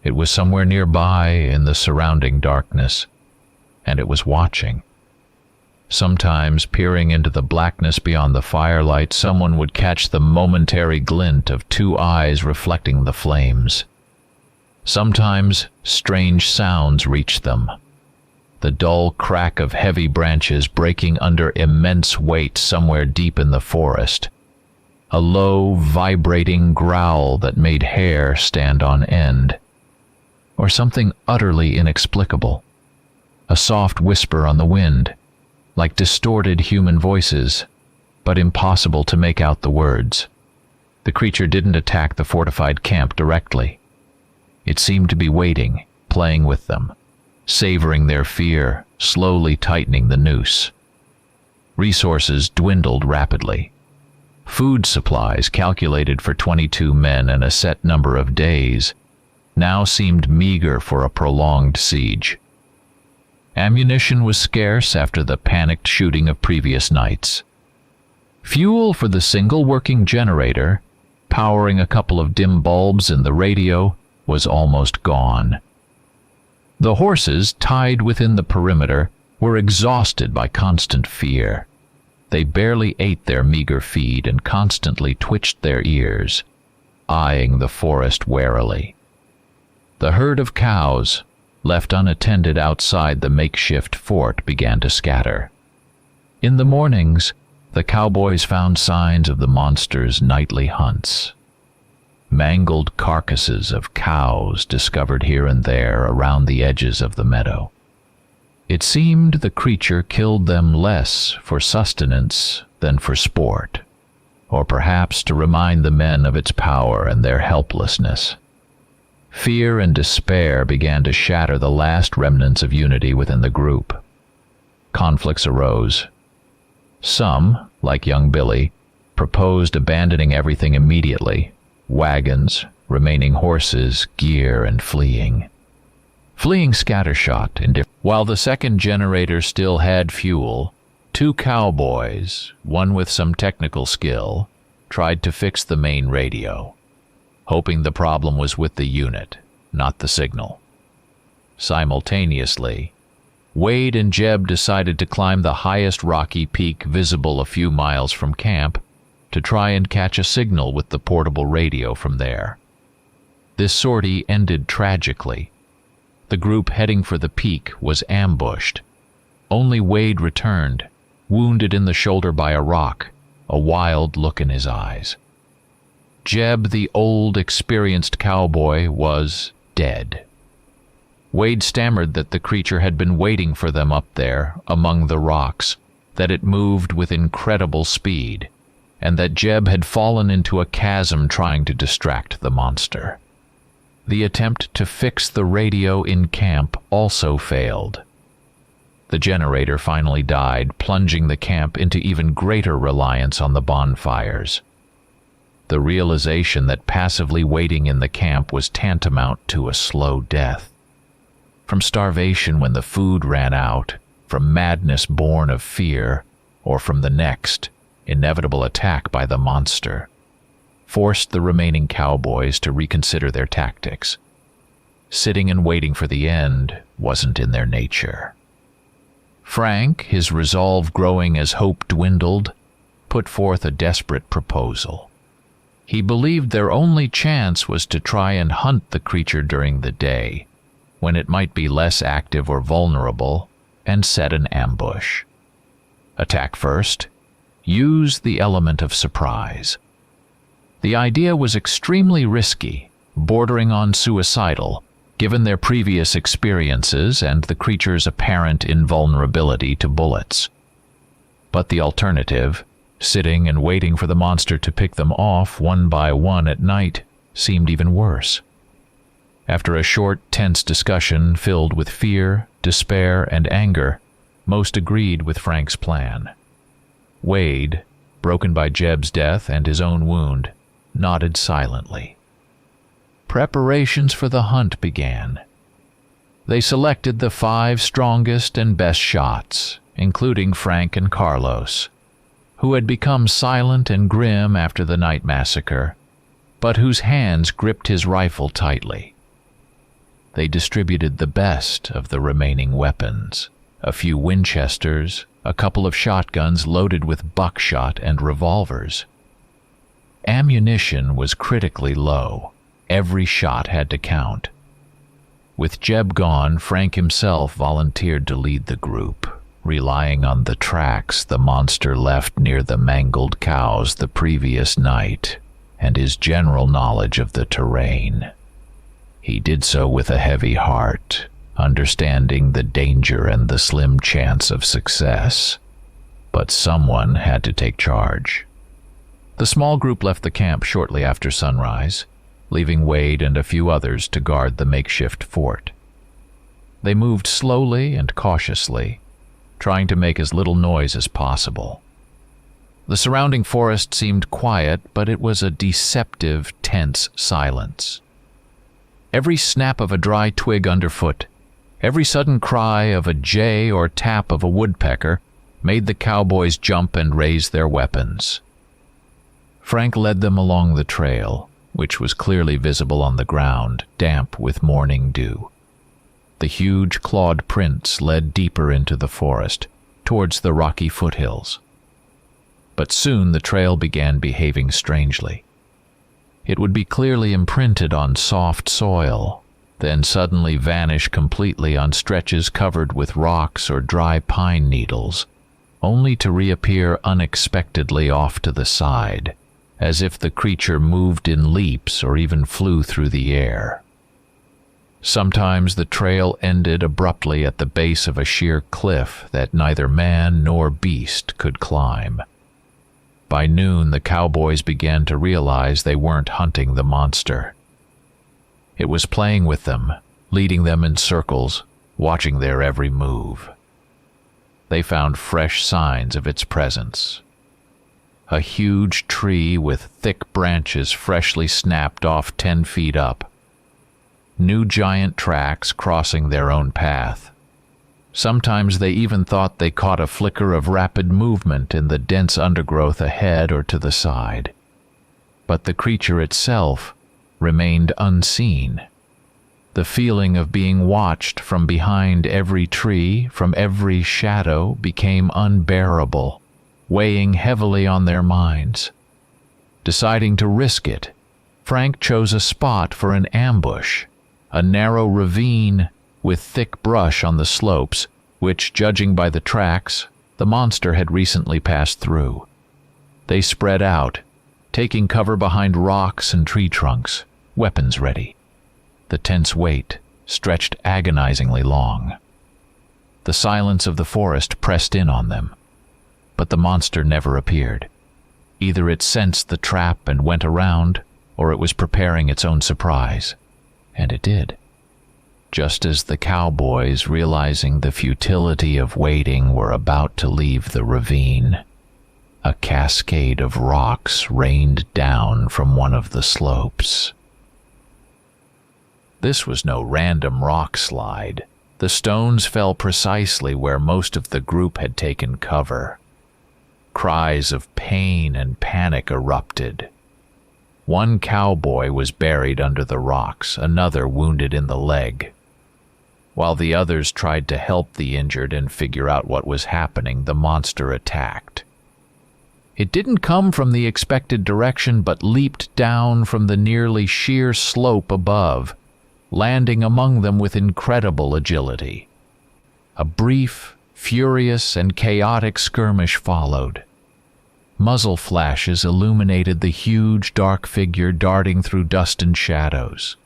It was somewhere nearby in the surrounding darkness, and it was watching. Sometimes, peering into the blackness beyond the firelight, someone would catch the momentary glint of two eyes reflecting the flames. Sometimes, strange sounds reached them. The dull crack of heavy branches breaking under immense weight somewhere deep in the forest. A low, vibrating growl that made hair stand on end. Or something utterly inexplicable. A soft whisper on the wind, like distorted human voices, but impossible to make out the words. The creature didn't attack the fortified camp directly. It seemed to be waiting, playing with them, savoring their fear, slowly tightening the noose. Resources dwindled rapidly. Food supplies, calculated for 22 men and a set number of days, now seemed meager for a prolonged siege. Ammunition was scarce after the panicked shooting of previous nights. Fuel for the single working generator, powering a couple of dim bulbs in the radio, was almost gone. The horses, tied within the perimeter, were exhausted by constant fear. They barely ate their meager feed and constantly twitched their ears, eyeing the forest warily. The herd of cows, left unattended outside the makeshift fort, began to scatter. In the mornings, the cowboys found signs of the monster's nightly hunts. Mangled carcasses of cows discovered here and there around the edges of the meadow. It seemed the creature killed them less for sustenance than for sport, or perhaps to remind the men of its power and their helplessness. Fear and despair began to shatter the last remnants of unity within the group. Conflicts arose. Some, like young Billy, proposed abandoning everything immediately: wagons, remaining horses, gear, and fleeing. Fleeing scattershot. While the second generator still had fuel, two cowboys, one with some technical skill, tried to fix the main radio, hoping the problem was with the unit, not the signal. Simultaneously, Wade and Jeb decided to climb the highest rocky peak visible a few miles from camp to try and catch a signal with the portable radio from there. This sortie ended tragically. The group heading for the peak was ambushed. Only Wade returned, wounded in the shoulder by a rock, a wild look in his eyes. Jeb, the old, experienced cowboy, was dead. Wade stammered that the creature had been waiting for them up there, among the rocks, that it moved with incredible speed, and that Jeb had fallen into a chasm trying to distract the monster. The attempt to fix the radio in camp also failed. The generator finally died, plunging the camp into even greater reliance on the bonfires. The realization that passively waiting in the camp was tantamount to a slow death. From starvation when the food ran out, from madness born of fear, or from the next inevitable attack by the monster, forced the remaining cowboys to reconsider their tactics. Sitting and waiting for the end wasn't in their nature. Frank, his resolve growing as hope dwindled, put forth a desperate proposal. He believed their only chance was to try and hunt the creature during the day, when it might be less active or vulnerable, and set an ambush. Attack first, use the element of surprise. The idea was extremely risky, bordering on suicidal, given their previous experiences and the creature's apparent invulnerability to bullets. But the alternative, sitting and waiting for the monster to pick them off one by one at night, seemed even worse. After a short, tense discussion filled with fear, despair, and anger, most agreed with Frank's plan. Wade, broken by Jeb's death and his own wound, nodded silently. Preparations for the hunt began. They selected the 5 strongest and best shots, including Frank and Carlos, who had become silent and grim after the night massacre, but whose hands gripped his rifle tightly. They distributed the best of the remaining weapons, a few Winchesters, a couple of shotguns loaded with buckshot and revolvers. Ammunition was critically low. Every shot had to count. With Jeb gone, Frank himself volunteered to lead the group, relying on the tracks the monster left near the mangled cows the previous night, and his general knowledge of the terrain. He did so with a heavy heart, understanding the danger and the slim chance of success. But someone had to take charge. The small group left the camp shortly after sunrise, leaving Wade and a few others to guard the makeshift fort. They moved slowly and cautiously, trying to make as little noise as possible. The surrounding forest seemed quiet, but it was a deceptive, tense silence. Every snap of a dry twig underfoot, every sudden cry of a jay or tap of a woodpecker made the cowboys jump and raise their weapons. Frank led them along the trail, which was clearly visible on the ground, damp with morning dew. The huge clawed prints led deeper into the forest, towards the rocky foothills. But soon the trail began behaving strangely. It would be clearly imprinted on soft soil, then suddenly vanish completely on stretches covered with rocks or dry pine needles, only to reappear unexpectedly off to the side, as if the creature moved in leaps or even flew through the air. Sometimes the trail ended abruptly at the base of a sheer cliff that neither man nor beast could climb. By noon, the cowboys began to realize they weren't hunting the monster. It was playing with them, leading them in circles, watching their every move. They found fresh signs of its presence. A huge tree with thick branches freshly snapped off 10 feet up. New giant tracks crossing their own path. Sometimes they even thought they caught a flicker of rapid movement in the dense undergrowth ahead or to the side. But the creature itself remained unseen. The feeling of being watched from behind every tree, from every shadow, became unbearable, weighing heavily on their minds. Deciding to risk it, Frank chose a spot for an ambush, a narrow ravine with thick brush on the slopes, which, judging by the tracks, the monster had recently passed through. They spread out, taking cover behind rocks and tree trunks, weapons ready. The tense wait stretched agonizingly long. The silence of the forest pressed in on them, but the monster never appeared. Either it sensed the trap and went around, or it was preparing its own surprise. And it did. Just as the cowboys, realizing the futility of waiting, were about to leave the ravine, a cascade of rocks rained down from one of the slopes. This was no random rock slide. The stones fell precisely where most of the group had taken cover. Cries of pain and panic erupted. One cowboy was buried under the rocks, another wounded in the leg. While the others tried to help the injured and figure out what was happening, the monster attacked. It didn't come from the expected direction, but leaped down from the nearly sheer slope above, landing among them with incredible agility. A brief, furious, and chaotic skirmish followed. Muzzle flashes illuminated the huge, dark figure darting through dust and shadows.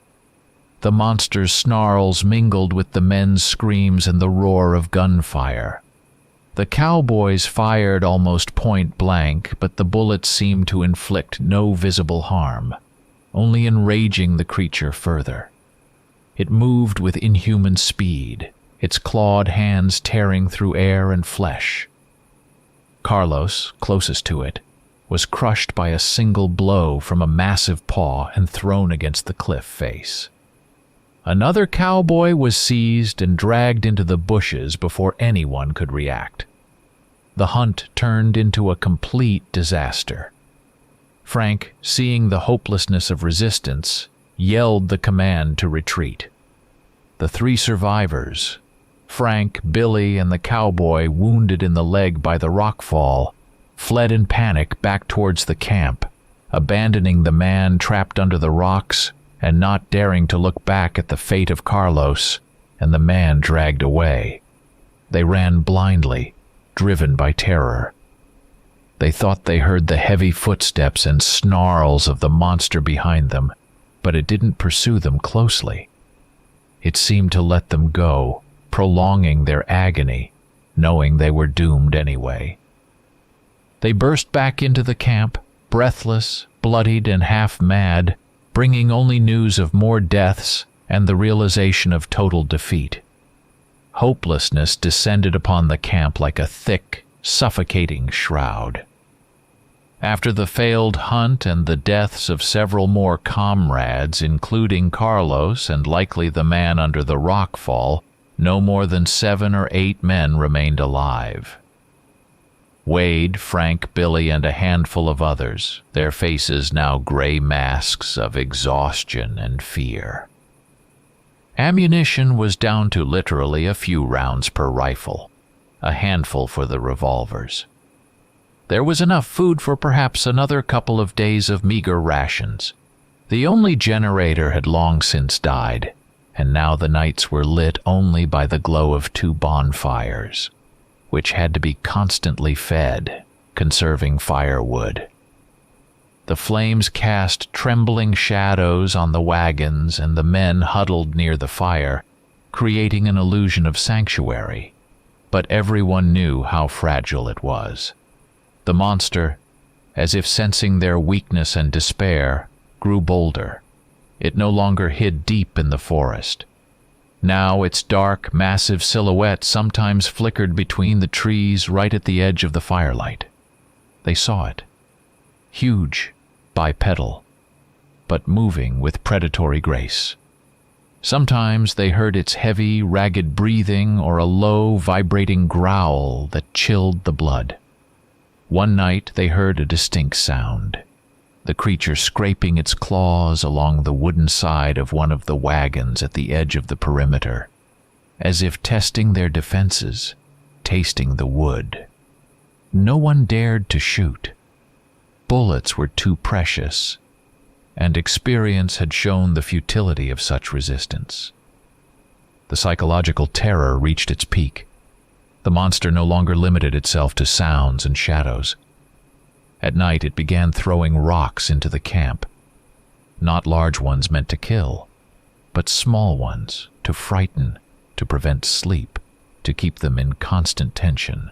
The monster's snarls mingled with the men's screams and the roar of gunfire. The cowboys fired almost point blank, but the bullets seemed to inflict no visible harm, only enraging the creature further. It moved with inhuman speed, its clawed hands tearing through air and flesh. Carlos, closest to it, was crushed by a single blow from a massive paw and thrown against the cliff face. Another cowboy was seized and dragged into the bushes before anyone could react. The hunt turned into a complete disaster. Frank, seeing the hopelessness of resistance, yelled the command to retreat. The three survivors, Frank, Billy, and the cowboy wounded in the leg by the rockfall, fled in panic back towards the camp, abandoning the man trapped under the rocks and not daring to look back at the fate of Carlos and the man dragged away. They ran blindly, driven by terror. They thought they heard the heavy footsteps and snarls of the monster behind them, but it didn't pursue them closely. It seemed to let them go, prolonging their agony, knowing they were doomed anyway. They burst back into the camp, breathless, bloodied, and half-mad, bringing only news of more deaths and the realization of total defeat. Hopelessness descended upon the camp like a thick, suffocating shroud. After the failed hunt and the deaths of several more comrades, including Carlos and likely the man under the rockfall, no more than 7 or 8 men remained alive. Wade, Frank, Billy, and a handful of others, their faces now gray masks of exhaustion and fear. Ammunition was down to literally a few rounds per rifle, a handful for the revolvers. There was enough food for perhaps another couple of days of meager rations. The only generator had long since died, and now the nights were lit only by the glow of 2 bonfires, which had to be constantly fed, conserving firewood. The flames cast trembling shadows on the wagons and the men huddled near the fire, creating an illusion of sanctuary, but everyone knew how fragile it was. The monster, as if sensing their weakness and despair, grew bolder. It no longer hid deep in the forest. Now its dark, massive silhouette sometimes flickered between the trees right at the edge of the firelight. They saw it. Huge, bipedal, but moving with predatory grace. Sometimes they heard its heavy, ragged breathing or a low, vibrating growl that chilled the blood. One night they heard a distinct sound, the creature scraping its claws along the wooden side of one of the wagons at the edge of the perimeter, as if testing their defenses, tasting the wood. No one dared to shoot. Bullets were too precious, and experience had shown the futility of such resistance. The psychological terror reached its peak. The monster no longer limited itself to sounds and shadows. At night it began throwing rocks into the camp. Not large ones meant to kill, but small ones to frighten, to prevent sleep, to keep them in constant tension.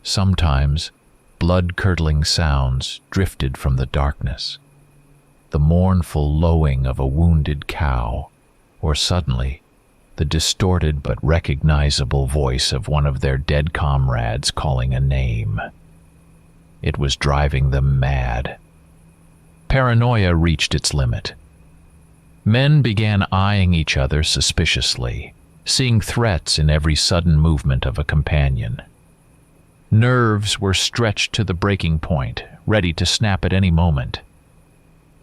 Sometimes blood-curdling sounds drifted from the darkness. The mournful lowing of a wounded cow, or suddenly, the distorted but recognizable voice of one of their dead comrades calling a name. It was driving them mad. Paranoia reached its limit. Men began eyeing each other suspiciously, seeing threats in every sudden movement of a companion. Nerves were stretched to the breaking point, ready to snap at any moment.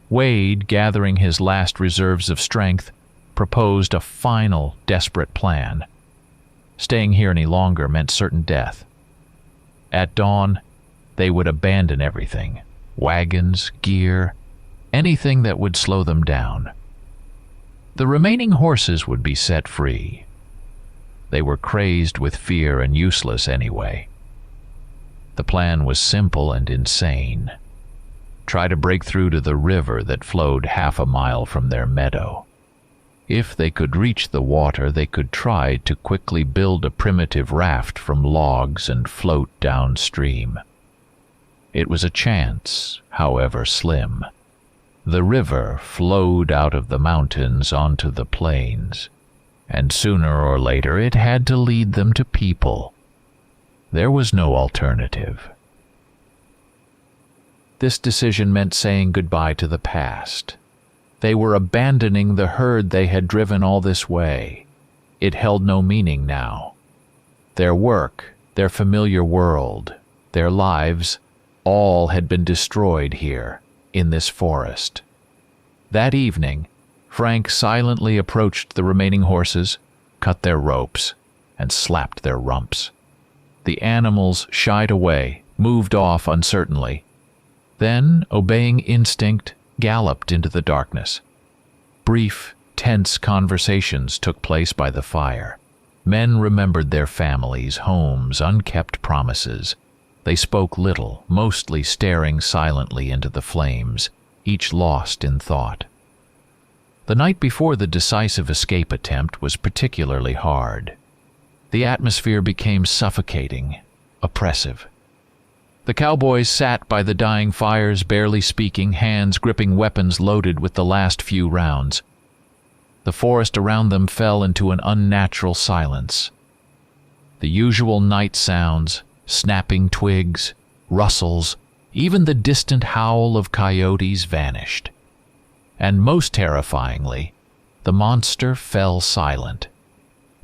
Wade, gathering his last reserves of strength, proposed a final, desperate plan. Staying here any longer meant certain death. At dawn, they would abandon everything, wagons, gear, anything that would slow them down. The remaining horses would be set free. They were crazed with fear and useless anyway. The plan was simple and insane. Try to break through to the river that flowed half a mile from their meadow. If they could reach the water, they could try to quickly build a primitive raft from logs and float downstream. It was a chance, however slim. The river flowed out of the mountains onto the plains, and sooner or later it had to lead them to people. There was no alternative. This decision meant saying goodbye to the past. They were abandoning the herd they had driven all this way. It held no meaning now. Their work, their familiar world, their lives, all had been destroyed here, in this forest. That evening, Frank silently approached the remaining horses, cut their ropes, and slapped their rumps. The animals shied away, moved off uncertainly, then, obeying instinct, galloped into the darkness. Brief, tense conversations took place by the fire. Men remembered their families, homes, unkept promises. They spoke little, mostly staring silently into the flames, each lost in thought. The night before the decisive escape attempt was particularly hard. The atmosphere became suffocating, oppressive. The cowboys sat by the dying fires, barely speaking, hands gripping weapons loaded with the last few rounds. The forest around them fell into an unnatural silence. The usual night sounds, snapping twigs, rustles, even the distant howl of coyotes vanished. And most terrifyingly, the monster fell silent.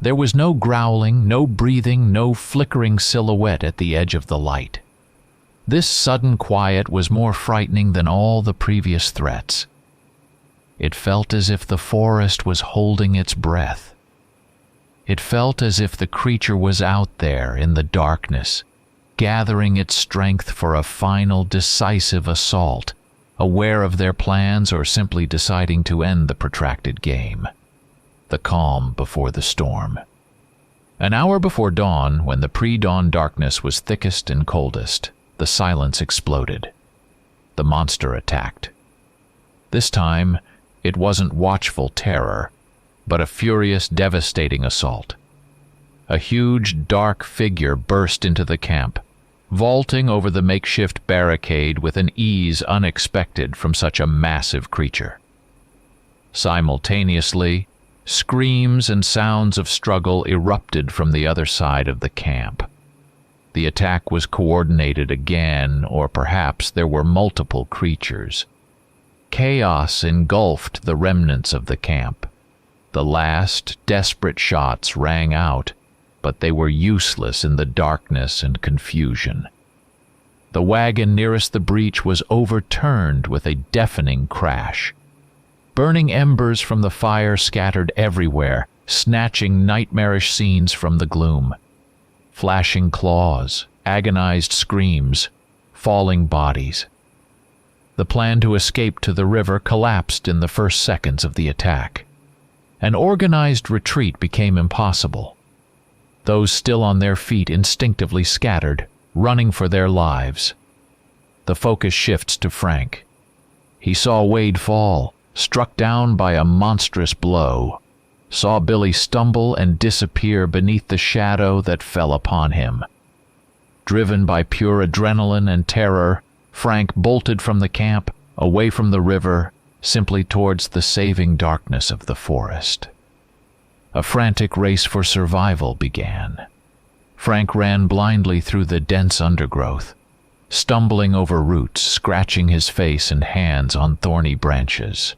There was no growling, no breathing, no flickering silhouette at the edge of the light. This sudden quiet was more frightening than all the previous threats. It felt as if the forest was holding its breath. It felt as if the creature was out there in the darkness, gathering its strength for a final decisive assault, aware of their plans or simply deciding to end the protracted game. The calm before the storm. An hour before dawn, when the pre-dawn darkness was thickest and coldest, the silence exploded. The monster attacked. This time, it wasn't watchful terror, but a furious, devastating assault. A huge, dark figure burst into the camp, vaulting over the makeshift barricade with an ease unexpected from such a massive creature. Simultaneously, screams and sounds of struggle erupted from the other side of the camp. The attack was coordinated again, or perhaps there were multiple creatures. Chaos engulfed the remnants of the camp. The last, desperate shots rang out, but they were useless in the darkness and confusion. The wagon nearest the breach was overturned with a deafening crash. Burning embers from the fire scattered everywhere, snatching nightmarish scenes from the gloom. Flashing claws, agonized screams, falling bodies. The plan to escape to the river collapsed in the first seconds of the attack. An organized retreat became impossible. Those still on their feet instinctively scattered, running for their lives. The focus shifts to Frank. He saw Wade fall, struck down by a monstrous blow, saw Billy stumble and disappear beneath the shadow that fell upon him. Driven by pure adrenaline and terror, Frank bolted from the camp, away from the river, simply towards the saving darkness of the forest. A frantic race for survival began. Frank ran blindly through the dense undergrowth, stumbling over roots, scratching his face and hands on thorny branches.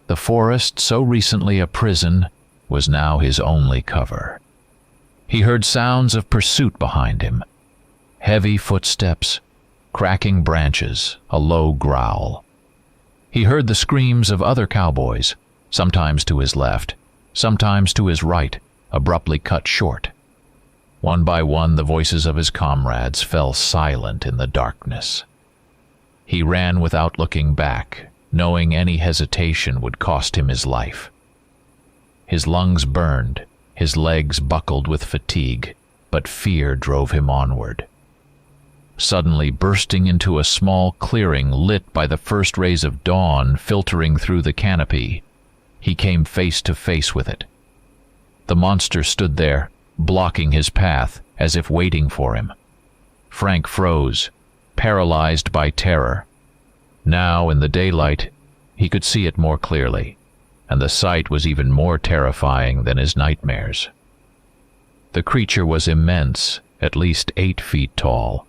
The forest, so recently a prison, was now his only cover. He heard sounds of pursuit behind him. Heavy footsteps, cracking branches, a low growl. He heard the screams of other cowboys, sometimes to his left, sometimes to his right, abruptly cut short. One by one, the voices of his comrades fell silent in the darkness. He ran without looking back, knowing any hesitation would cost him his life. His lungs burned, his legs buckled with fatigue, but fear drove him onward. Suddenly, bursting into a small clearing lit by the first rays of dawn filtering through the canopy, he came face to face with it. The monster stood there, blocking his path, as if waiting for him. Frank froze, paralyzed by terror. Now, in the daylight, he could see it more clearly, and the sight was even more terrifying than his nightmares. The creature was immense, at least 8 feet tall.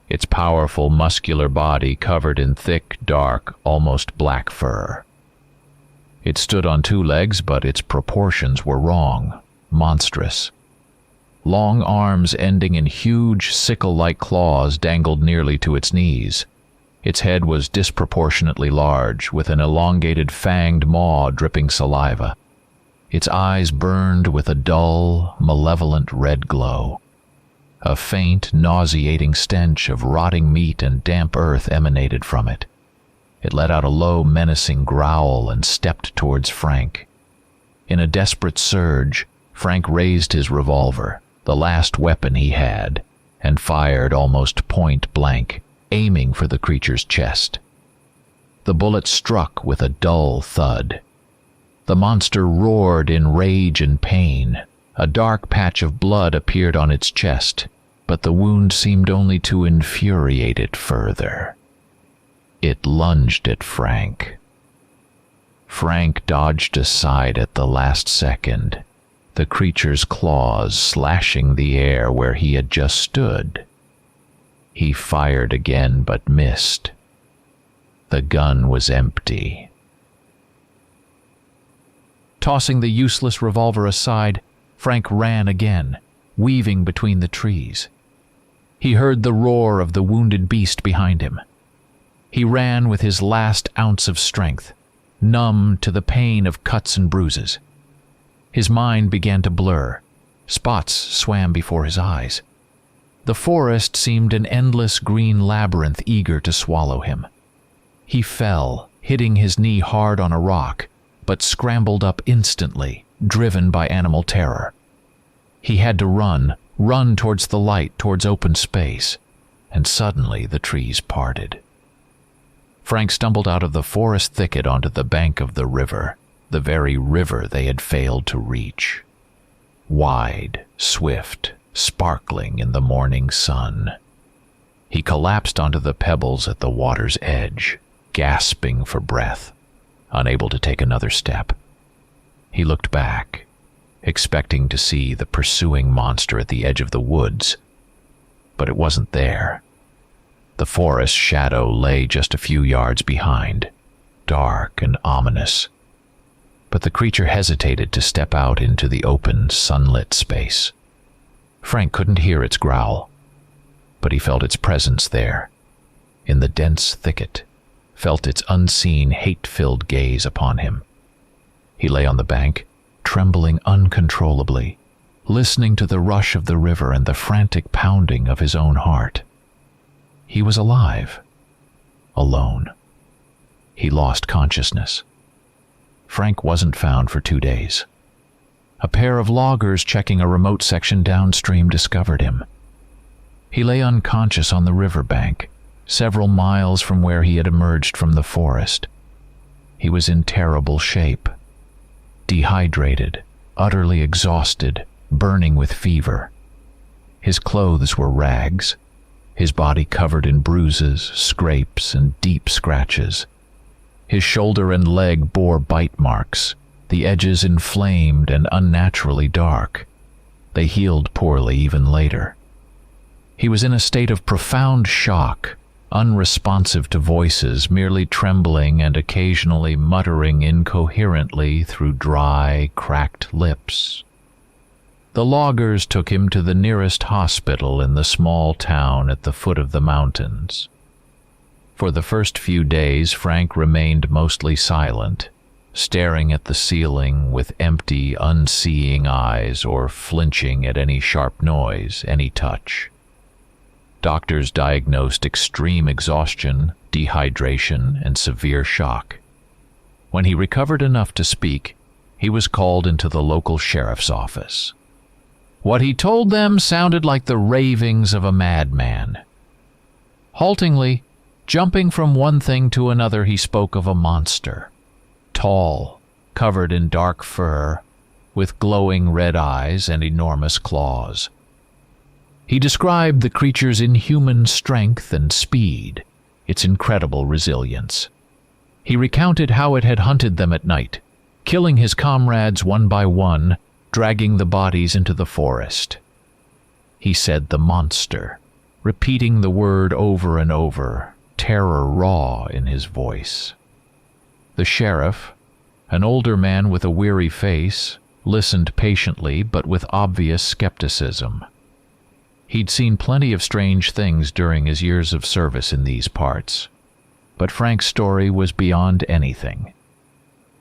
Its powerful, muscular body covered in thick, dark, almost black fur. It stood on 2 legs, but its proportions were wrong, monstrous. Long arms ending in huge, sickle-like claws dangled nearly to its knees. Its head was disproportionately large, with an elongated fanged maw dripping saliva. Its eyes burned with a dull, malevolent red glow. A faint, nauseating stench of rotting meat and damp earth emanated from it. It let out a low, menacing growl and stepped towards Frank. In a desperate surge, Frank raised his revolver, the last weapon he had, and fired almost point blank, aiming for the creature's chest. The bullet struck with a dull thud. The monster roared in rage and pain. A dark patch of blood appeared on its chest, but the wound seemed only to infuriate it further. It lunged at Frank. Frank dodged aside at the last second, the creature's claws slashing the air where he had just stood. He fired again but missed. The gun was empty. Tossing the useless revolver aside, Frank ran again, weaving between the trees. He heard the roar of the wounded beast behind him. He ran with his last ounce of strength, numb to the pain of cuts and bruises. His mind began to blur. Spots swam before his eyes. The forest seemed an endless green labyrinth eager to swallow him. He fell, hitting his knee hard on a rock, but scrambled up instantly, driven by animal terror. He had to run towards the light, towards open space, and suddenly the trees parted. Frank stumbled out of the forest thicket onto the bank of the very river they had failed to reach. Wide, swift, sparkling in the morning sun. He collapsed onto the pebbles at the water's edge, gasping for breath, unable to take another step. He looked back, expecting to see the pursuing monster at the edge of the woods, but it wasn't there. The forest shadow lay just a few yards behind, dark and ominous, but the creature hesitated to step out into the open, sunlit space. Frank couldn't hear its growl, but he felt its presence there, in the dense thicket, felt its unseen, hate-filled gaze upon him. He lay on the bank, trembling uncontrollably, listening to the rush of the river and the frantic pounding of his own heart. He was alive, alone. He lost consciousness. Frank wasn't found for 2 days. A pair of loggers checking a remote section downstream discovered him. He lay unconscious on the riverbank, several miles from where he had emerged from the forest. He was in terrible shape, dehydrated, utterly exhausted, burning with fever. His clothes were rags, his body covered in bruises, scrapes, and deep scratches. His shoulder and leg bore bite marks, the edges inflamed and unnaturally dark. They healed poorly even later. He was in a state of profound shock, unresponsive to voices, merely trembling and occasionally muttering incoherently through dry, cracked lips. The loggers took him to the nearest hospital in the small town at the foot of the mountains. For the first few days, Frank remained mostly silent, staring at the ceiling with empty, unseeing eyes or flinching at any sharp noise, any touch. Doctors diagnosed extreme exhaustion, dehydration, and severe shock. When he recovered enough to speak, he was called into the local sheriff's office. What he told them sounded like the ravings of a madman. Haltingly, jumping from one thing to another, he spoke of a monster. Tall, covered in dark fur, with glowing red eyes and enormous claws. He described the creature's inhuman strength and speed, its incredible resilience. He recounted how it had hunted them at night, killing his comrades one by one, dragging the bodies into the forest. He said the monster, repeating the word over and over, terror raw in his voice. The sheriff, an older man with a weary face, listened patiently but with obvious skepticism. He'd seen plenty of strange things during his years of service in these parts, but Frank's story was beyond anything.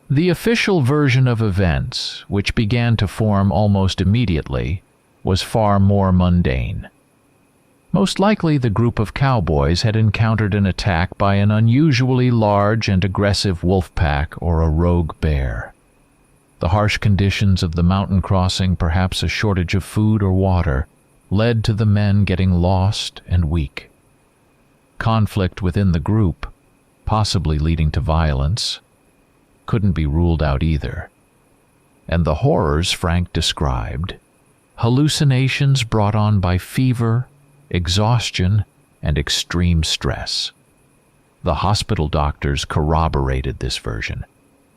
The official version of events, which began to form almost immediately, was far more mundane. Most likely the group of cowboys had encountered an attack by an unusually large and aggressive wolf pack or a rogue bear. The harsh conditions of the mountain crossing, perhaps a shortage of food or water, led to the men getting lost and weak. Conflict within the group, possibly leading to violence, couldn't be ruled out either. And the horrors Frank described, hallucinations brought on by fever, exhaustion, and extreme stress. The hospital doctors corroborated this version,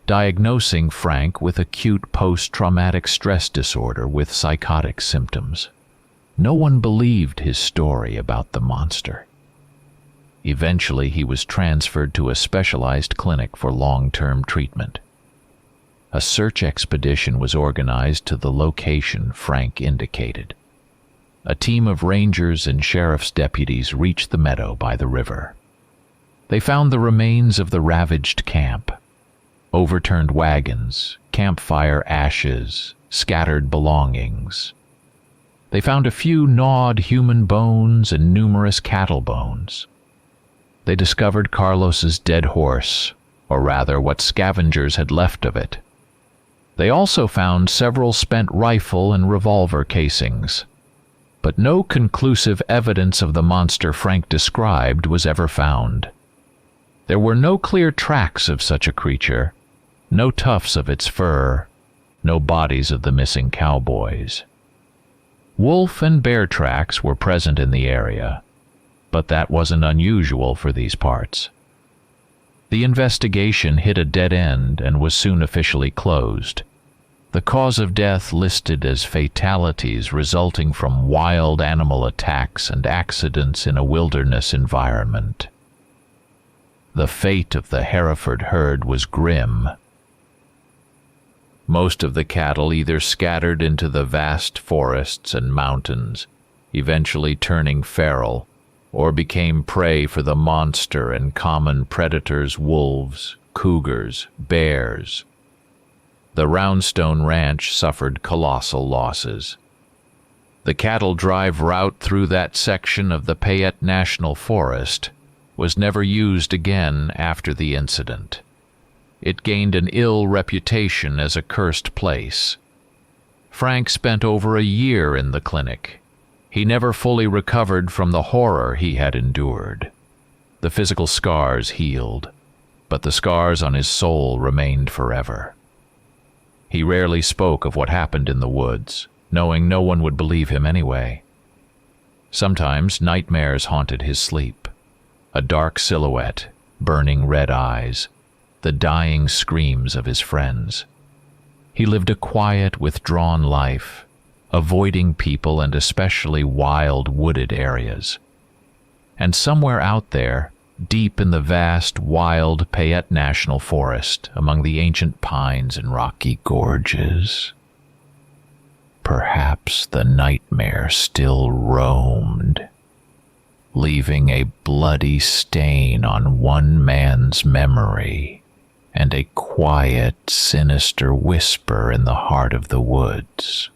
diagnosing Frank with acute post-traumatic stress disorder with psychotic symptoms. No one believed his story about the monster. Eventually, he was transferred to a specialized clinic for long-term treatment. A search expedition was organized to the location Frank indicated. A team of rangers and sheriff's deputies reached the meadow by the river. They found the remains of the ravaged camp, overturned wagons, campfire ashes, scattered belongings. They found a few gnawed human bones and numerous cattle bones. They discovered Carlos's dead horse, or rather what scavengers had left of it. They also found several spent rifle and revolver casings, but no conclusive evidence of the monster Frank described was ever found. There were no clear tracks of such a creature, no tufts of its fur, no bodies of the missing cowboys. Wolf and bear tracks were present in the area, but that wasn't unusual for these parts. The investigation hit a dead end and was soon officially closed. The cause of death listed as fatalities resulting from wild animal attacks and accidents in a wilderness environment. The fate of the Hereford herd was grim. Most of the cattle either scattered into the vast forests and mountains, eventually turning feral, or became prey for the monster and common predators, wolves, cougars, bears. The Roundstone Ranch suffered colossal losses. The cattle drive route through that section of the Payette National Forest was never used again after the incident. It gained an ill reputation as a cursed place. Frank spent over a year in the clinic. He never fully recovered from the horror he had endured. The physical scars healed, but the scars on his soul remained forever. He rarely spoke of what happened in the woods, knowing no one would believe him anyway. Sometimes nightmares haunted his sleep. A dark silhouette, burning red eyes, the dying screams of his friends. He lived a quiet, withdrawn life, avoiding people and especially wild, wooded areas. And somewhere out there, deep in the vast, wild Payette National Forest, among the ancient pines and rocky gorges, perhaps the nightmare still roamed, leaving a bloody stain on one man's memory and a quiet, sinister whisper in the heart of the woods.